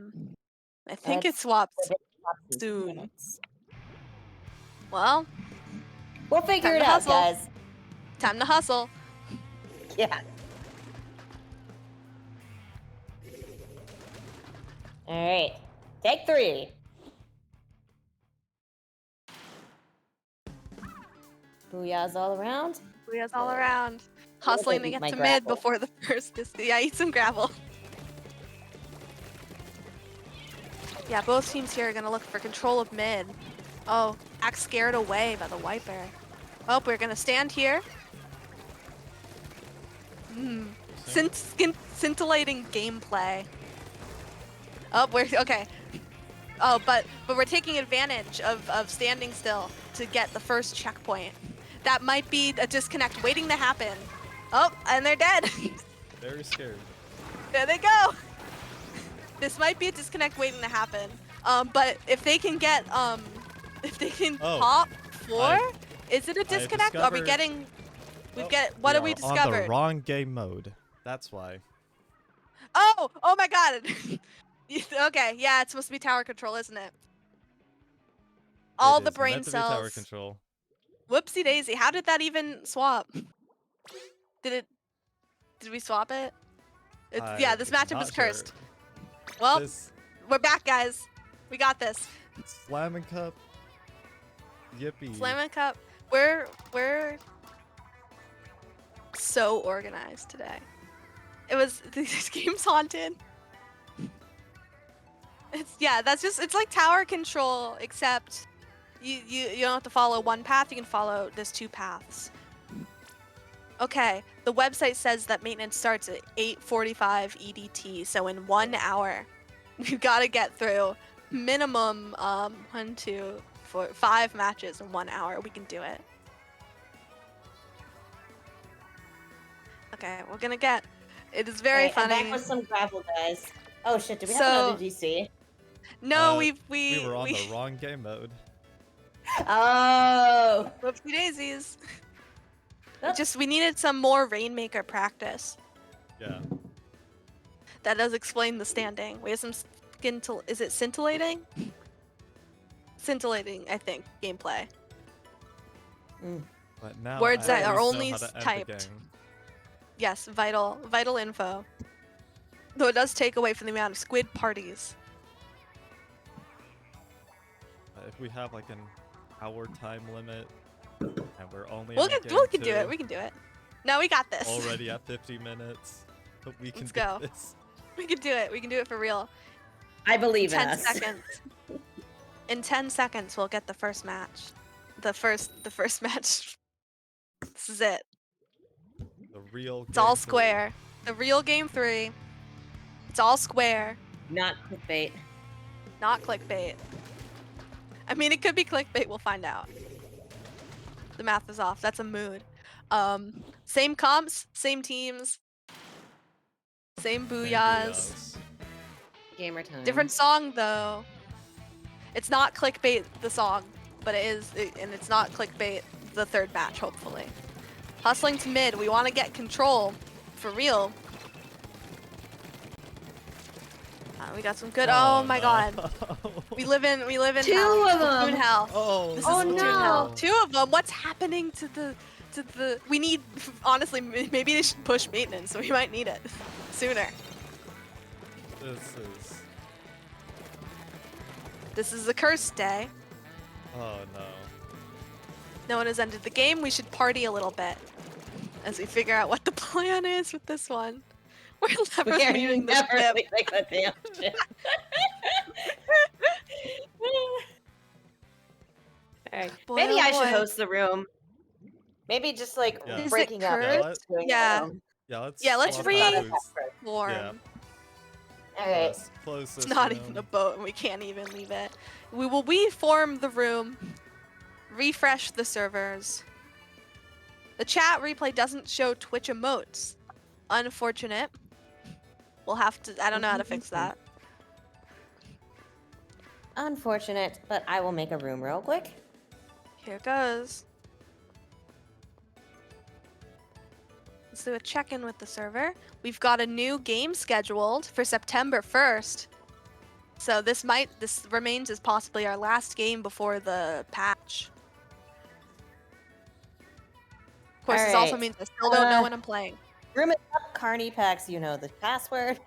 think it swaps soon. Well, we'll figure it out, guys. Time to hustle. Yeah. All right. Take 3. Booyahs all around. Booyahs all around. I hope I Hustling to beat get my to mid grapple. before the first yeah, eat some gravel. Yeah, both teams here are gonna look for control of mid. Oh, act scared away by the Wiper. Oh, we're gonna stand here. Scintillating gameplay. Oh, we're okay. Oh, but we're taking advantage of standing still to get the first checkpoint. That might be a disconnect waiting to happen. Oh, and they're dead. Very scared. There they go. This might be a disconnect waiting to happen. But if they can get if they can pop 4, is it a disconnect? Are we discovered- getting? What have we on the discovered? wrong game mode. That's why. Oh my god. Okay, yeah, it's supposed to be tower control, isn't it? All It the is brain meant to be tower cells. control. Whoopsie daisy. How did that even swap? Did we swap it? Yeah, this matchup not is cursed. sure. Well, This we're back, guys. We got this. Slammin' Cup. Yippee. Slammin' Cup. We're so organized today. It was this game's haunted. It's like tower control, except you don't have to follow one path, you can follow there's 2 paths. Okay, the website says that maintenance starts at 8:45 EDT, so in 1 hour we've got to get through minimum 1, 2, 4, 5 matches in 1 hour. We can do it. Okay, we're gonna get. It is very Alright, I'm funny. back with some gravel, guys. Oh shit, do we have So- another DC? No, we we were on the wrong game mode. Oh! Whoopsie daisies. Oops. We needed some more Rainmaker practice. Yeah. That does explain the standing. We have some is it scintillating? Scintillating, I think, gameplay. But now Words I that at are least know only how to end the typed. game. Yes, vital info. Though it does take away from the amount of squid parties. If we have like an hour time limit, and we're only We on can game do it. 2, We can do it. No, we got this. already at 50 minutes. But we can Let's do go. this. We can do it. We can do it for real. I believe in 10 us. seconds. In 10 seconds, we'll get the first match. The first match. This is it. The real It's all game 3. square. The real game 3. It's all square, Not clickbait. not clickbait. I mean, it could be clickbait. We'll find out. The math is off. That's a mood. Same comps, same teams, same booyahs. Gamer time. Different song though. It's not clickbait the song, but and it's not clickbait the 3rd match. Hopefully, hustling to mid. We want to get control for real. We got some good. Oh my god. We live in 2 hell. of Platoon them. hell. Oh, This Oh, is no. Platoon hell. 2 of them. What's happening to the? We need. Honestly, maybe they should push maintenance. So we might need it sooner. This is a cursed day. Oh no. No one has ended the game. We should party a little bit as we figure out what the plan is with this one. We're never We're leaving the never ship. leaving the damn ship. Alright. Boy, Maybe oh I should boy. host the room. Maybe just like Yeah. Is it breaking up. cursed? doing Yeah. the room. Yeah, let's swap re- booths. Warm. Yeah. Alright. Let's close this It's not room. even a boat and we can't even leave it. We will reform the room, refresh the servers. The chat replay doesn't show Twitch emotes. Unfortunate. We'll have to, I don't know how to fix that. Unfortunate, but I will make a room real quick. Here goes. Let's do a check-in with the server. We've got a new game scheduled for September 1st. So this remains as possibly our last game before the patch. Of course, this also Alright. means I still don't know when I'm playing. Room is up, Carney Packs, you know the password.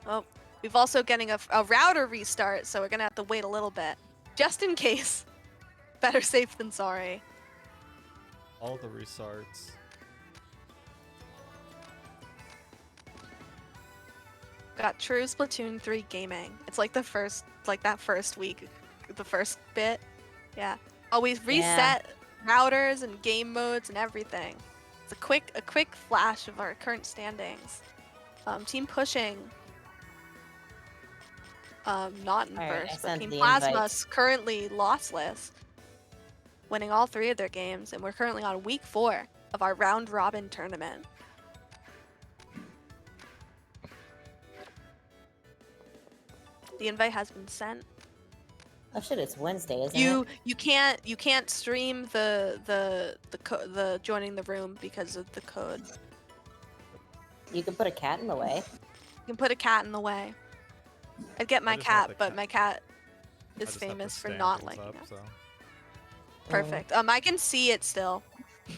Oh, we've also getting a router restart, so we're gonna have to wait a little bit, just in case. Better safe than sorry. All the restarts. Got True Splatoon 3 gaming. It's like the first, like that first week, the first bit. Yeah. Always reset routers and game modes and everything. It's a quick flash of our current standings. Team Pushing. Not in All right, I first, but sent Team the Plasma's currently lossless, winning all 3 of their games, and we're currently on week 4 of our round robin tournament. The invite has been sent. Oh shit, it's Wednesday, isn't You it? you can't stream the joining the room because of the code. You can put a cat in the way. You can put a cat in the way. I'd get my just have cat, the but cat- my cat I is just have to famous for stand not things liking up, it. so Perfect. I can see it still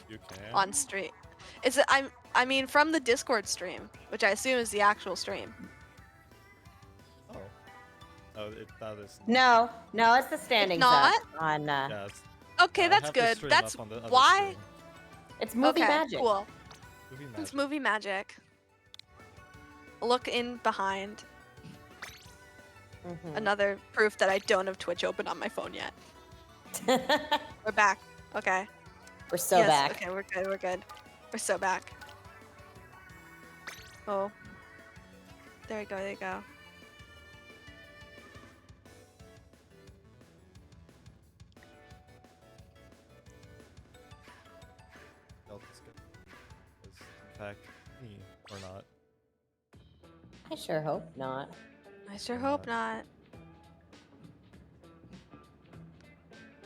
you can. on stream. Is it? I mean from the Discord stream, which I assume is the actual stream. Oh. Oh, that is. No, it's the standings not? up on. Yeah, Okay, I that's have the good. stream That's up on the other why. stream. It's movie Okay, magic. cool. Movie It's magic. movie magic. Look in behind. Mhm. Another proof that I don't have Twitch open on my phone yet. We're back. Okay. We're so Yes, back. Okay, we're good. We're good. We're so back. Oh. There we go. There you go. Delta's good. Is in fact me or not. I sure hope not. I sure hope not.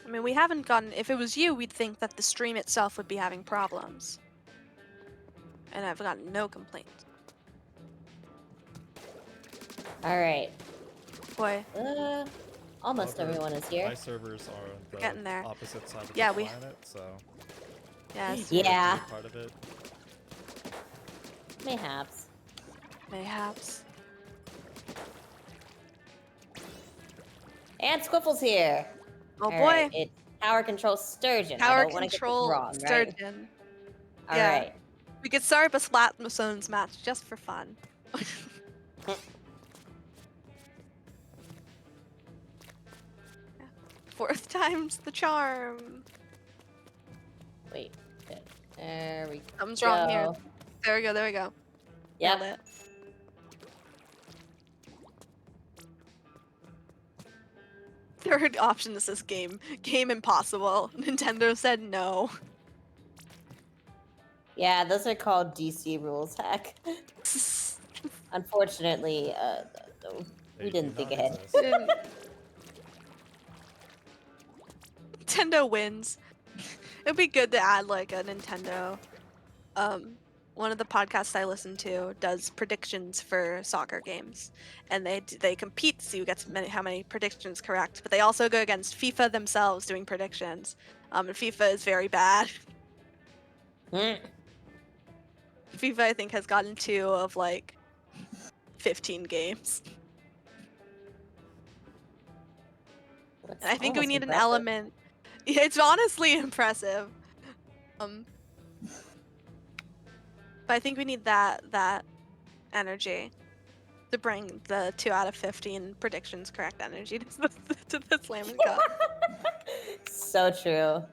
I mean, we haven't gotten. If it was you, we'd think that the stream itself would be having problems. And I've gotten no complaints. All right. Boy, Almost However, everyone is here. My servers are on the getting there. opposite side of Yeah, the we- planet, so yes. Yeah. that's part of it. Mayhaps. Mayhaps. And Squiffle's here. Oh All boy. right, it's Power Control Sturgeon. I Power don't want to get this control wrong, right? sturgeon. All Yeah. right. We could start a Splatmasones match just for fun. Yeah. 4th time's the charm. Wait. Okay. There we go. Something's wrong here. There we go. There we go. Yep. Nailed it. Third option that says game impossible. Nintendo said no. Yeah, those are called DC rules, heck. Unfortunately, we They didn't do think not ahead. exist. Nintendo wins. It'd be good to add like a Nintendo. One of the podcasts I listen to does predictions for soccer games, and they compete to see who gets how many predictions correct. But they also go against FIFA themselves doing predictions. And FIFA is very bad. Mm. FIFA I think has gotten 2 of like 15 games. That's And I think we almost need an impressive. element. Yeah, it's honestly impressive. But I think we need that energy to bring the 2 out of 15 predictions correct energy to the Slammin Cup. So true.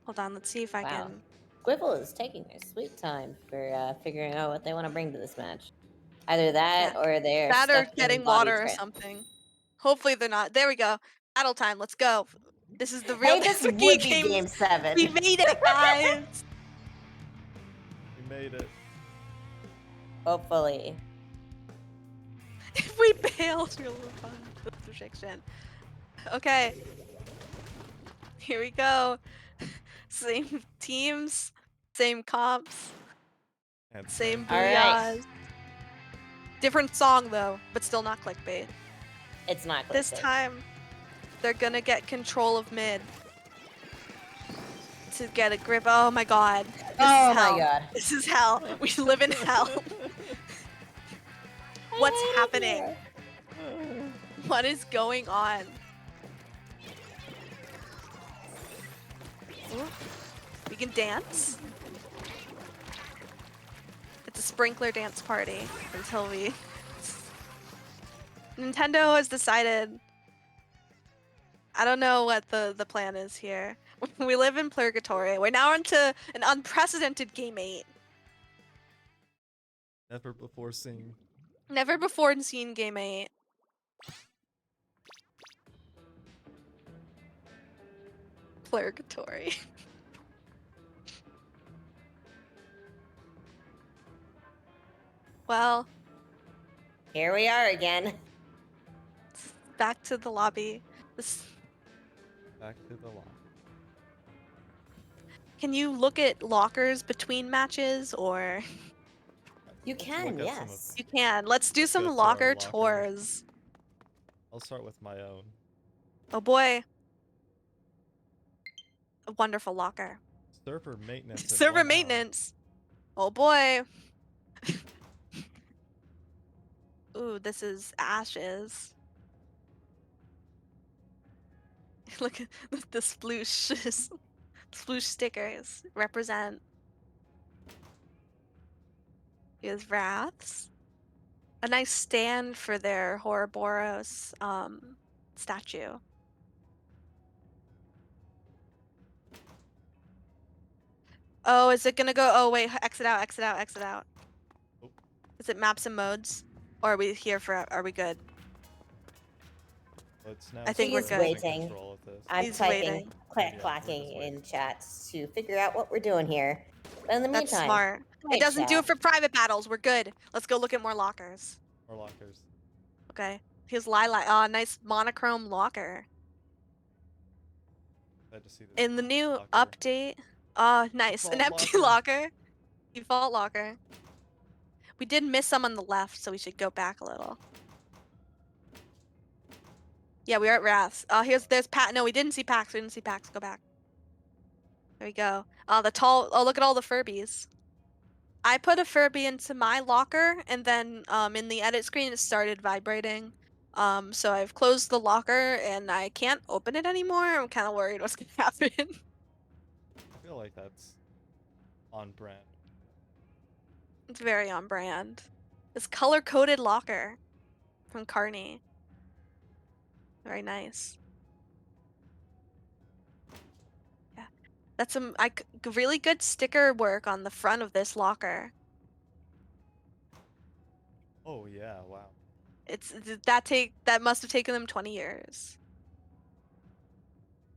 Hold on, let's see if I Wow. can. Squiffle is taking their sweet time for figuring out what they want to bring to this match. Either that or they're That or stuck in getting Bobby water or Trent. something. Hopefully they're not. There we go. Battle time. Let's go. This is the real. Hey, this would Suzuki be game 7. We made it, guys. We made it. Hopefully. If we bail, it's real fun. That's prediction. Okay. Here we go. Same teams, same comps, And same All right. booyahs. Different song though, but still not clickbait. It's not This clickbait. time, they're gonna get control of mid to get a grip. Oh my god. This Oh is my hell. god. This is hell. We live in hell. What's I hate it happening? here. What is going on? Ooh, we can dance. It's a sprinkler dance party until we... Nintendo has decided... I don't know what the plan is here. We live in purgatory. We're now into an unprecedented Game 8. Never before seen. Never before seen Game 8. Purgatory. Well, Here we are again. back to the lobby. This... Back to the lot. Can you look at lockers between matches, or You Let's can, look at some of- yes. you can? Let's do some go to our locker locker. tours. I'll start with my own. Oh boy. A wonderful locker. Server maintenance. in Server 1 hour. maintenance. Oh boy. Ooh, this is ashes. Look at the sploosh. Sploosh stickers represent. Here's Wraths. A nice stand for their Ouroboros statue. Oh, is it gonna go? Oh wait, exit out, exit out, exit out. Oh. Is it maps and modes? Or are we here for? Are we good? Let's now I think we're He's good. waiting. Control of this. I'm He's typing, waiting. Yeah, we're clacking just in waiting. chats to figure out what we're doing here. But in the That's meantime, smart. great It doesn't do chat. it for private battles. We're good. Let's go look at more lockers. More lockers. Okay. Here's Lilac. Oh, nice monochrome locker. Glad to see this. In the new locker. update. Nice. An Default empty locker. locker. Default locker. We did miss some on the left, so we should go back a little. Yeah, we are at Wraths. There's Pax. No, we didn't see Pax. We didn't see Pax. Go back. There we go. The tall. Oh, look at all the Furbies. I put a Furby into my locker, and then in the edit screen it started vibrating. So I've closed the locker, and I can't open it anymore. I'm kind of worried what's gonna happen. I feel like that's on brand. It's very on brand. This color-coded locker from Carney. Very nice. Yeah, that's some really good sticker work on the front of this locker. Oh yeah, wow. That must have taken them 20 years.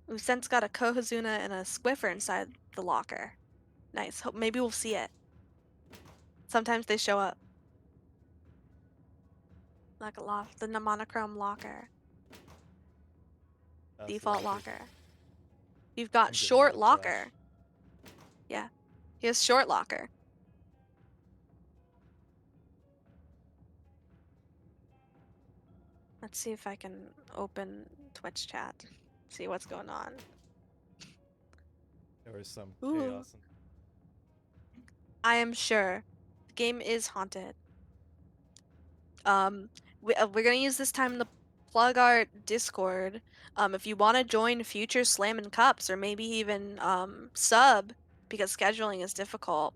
We've since got a Kohazuna and a Squiffer inside the locker. Nice. Hope maybe we'll see it. Sometimes they show up. Like the monochrome locker. That's Default the locker. You've got I'm getting short rid of trash. locker. Yeah. Here's short locker. Let's see if I can open Twitch chat. See what's going on. There was some Ooh. chaos. I am sure the game is haunted. We're gonna use this time to plug our Discord. If you want to join future Slammin' Cups, or maybe even sub, because scheduling is difficult,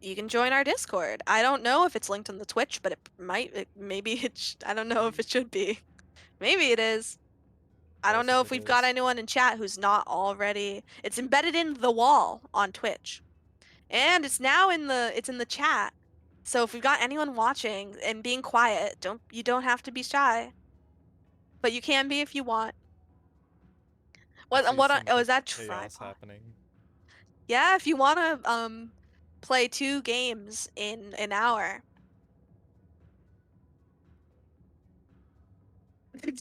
you can join our Discord. I don't know if it's linked on the Twitch, but it might. I don't know if it should be. Maybe it is. I don't Yes, know if if it we've got is. anyone in chat who's not already. It's embedded in the wall on Twitch, and it's in the chat. So if we've got anyone watching and being quiet, you don't have to be shy, but you can be if you want. I see some Oh, is that chaos tripod? happening. Yeah, if you want to play 2 games in an hour.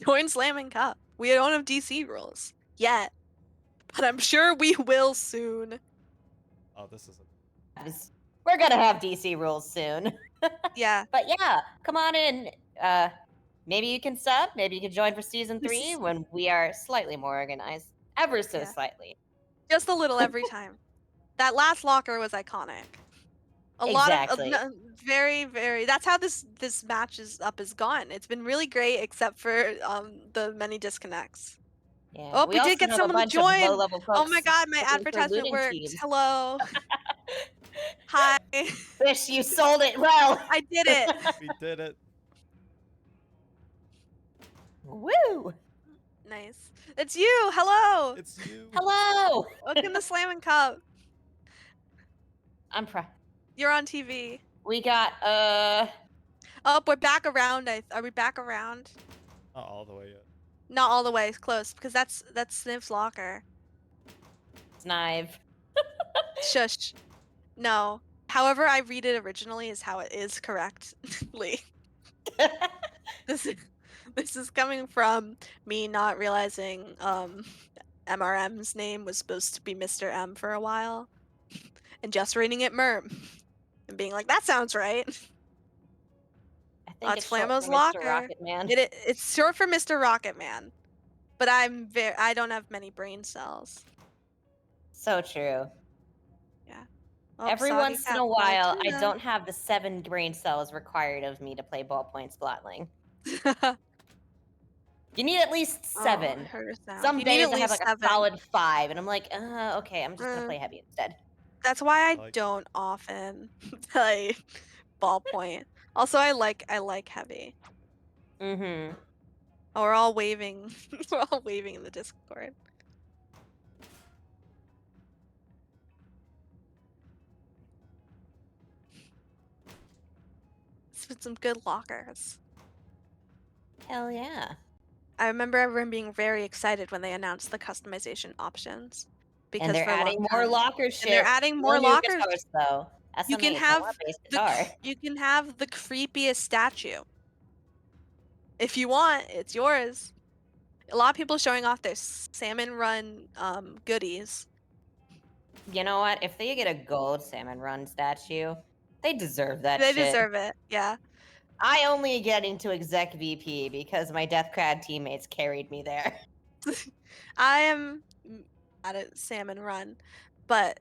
Join Slammin' Cup. We don't have DC rules yet, but I'm sure we will soon. Oh, this is We're gonna have DC rules soon. Yeah. But yeah, come on in. Maybe you can sub. Maybe you can join for season 3 when we are slightly more organized, ever so Yeah. slightly. Just a little every time. That last locker was iconic. A lot of Exactly. very, very. That's how this match is gone. It's been really great, except for the many disconnects. Yeah. Oh, We we did also get have a someone to bunch of join. low-level Oh my folks god, my looking for advertisement looting worked. teams. Hello. Hi. Wish you sold it well. I did it. We did it. Woo! Nice. It's you. Hello. It's you. Hello. Welcome to Slammin' Cup. I'm proud. You're on TV. We got Oh, we're back around. Are we back around? Not all the way yet. Not all the way. It's close because that's Sniv's locker. Snive. Shush. No. However I read it originally is how it is correctly. This is coming from me not realizing MRM's name was supposed to be Mr. M for a while and just reading it Merm and being like, that sounds right. I think It's it's short Flamo's for Mr. locker. Rocket Man. It's short for Mr. Rocket Man, but I don't have many brain cells. So true. Yeah. Oh, Every soggy once in cat a while, I Flatina. don't have the 7 brain cells required of me to play ballpoint splatling. You need at least 7. Oh, I heard a sound. Some You need days at I have least like a 7. solid 5, and I'm like, okay, I'm just gonna Mm. play heavy instead. That's why I Like- don't often play ballpoint. Also, I like heavy. Mm-hmm. Oh, we're all waving. We're all waving in the Discord. It's been some good lockers. Hell yeah. I remember everyone being very excited when they announced the customization options. Because And they're for a long adding more time- locker shit. And they're adding No more new lockers. guitars, though. You can SMH, I have want a bass the guitar. you can have the creepiest statue. If you want, it's yours. A lot of people showing off their Salmon Run goodies. You know what? If they get a gold Salmon Run statue, they deserve that They shit. deserve it. Yeah. I only get into exec VP because my Deathcrad teammates carried me there. I am at a Salmon Run, but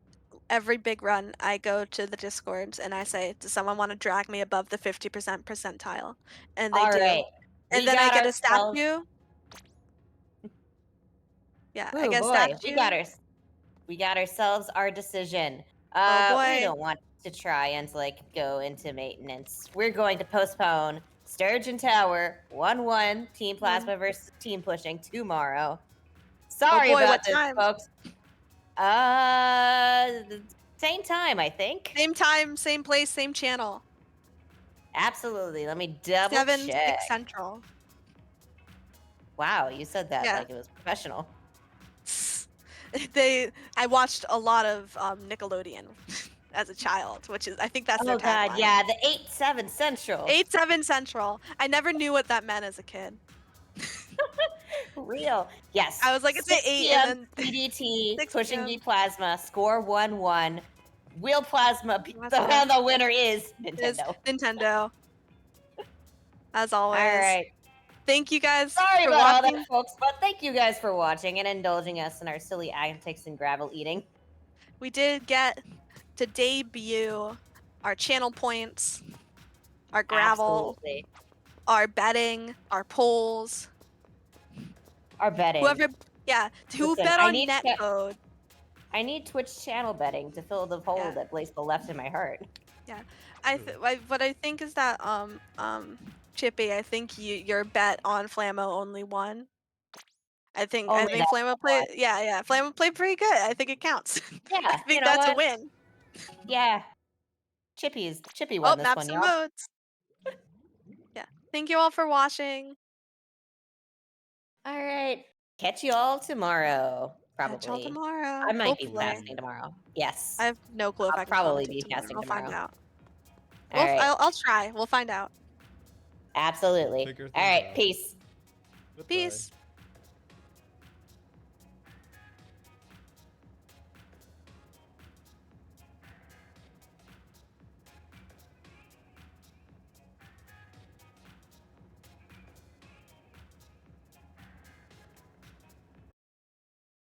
every big run I go to the Discords and I say, does someone want to drag me above the 50% percentile? And they All do. right. And We then I got get a ourselves- statue. Yeah, I Ooh, get a boy, statue. we got ourselves our decision. Oh, boy. We don't want to try and like go into maintenance. We're going to postpone Sturgeon Tower 1-1 Team Plasma versus Team Pushing tomorrow. Sorry Oh, boy, about what this, time? folks. Same time, I think. Same time, same place, same channel. Absolutely. Let me double 7, check. 6 Central. Wow, you said that Yeah. like it was professional. I watched a lot of Nickelodeon as a child, which is I think that's their Oh god, tagline. yeah, the 8-7 Central. 8-7 Central. I never knew what that meant as a kid. Real. Yes. I was like, it's 6 an 8 PM, and then PDT, 6 pushing PM. V Plasma, score 1-1. Will Plasma be Plasma. the winner is Is Nintendo. Nintendo. As always. Alright. Thank you guys Sorry for about all watching. that, folks, but thank you guys for watching and indulging us in our silly antics and gravel eating. We did get to debut our channel points, our gravel, Absolutely. our betting, our polls. Our betting. Who Listen, bet I on need to- netcode? I need Twitch channel betting to fill the hole Yeah. that Blazeful left in my heart. What I think is that Chippy, I think your bet on Flammo only won. I think Only that Flammo played Flammo played pretty good. I think it counts. Yeah, I think you know that's a what? win. Yeah. Chippy Oh, won this maps one, and y'all. modes. Yeah. Thank you all for watching. All right. Catch you all tomorrow. Probably. Catch y'all tomorrow. I might be Hopefully. casting tomorrow. Yes. I have no clue if I'll I can probably commentate be tomorrow. casting We'll find tomorrow. out. All right. I'll try. We'll find out. Absolutely. Figure All things right. out. Peace. Goodbye. Peace.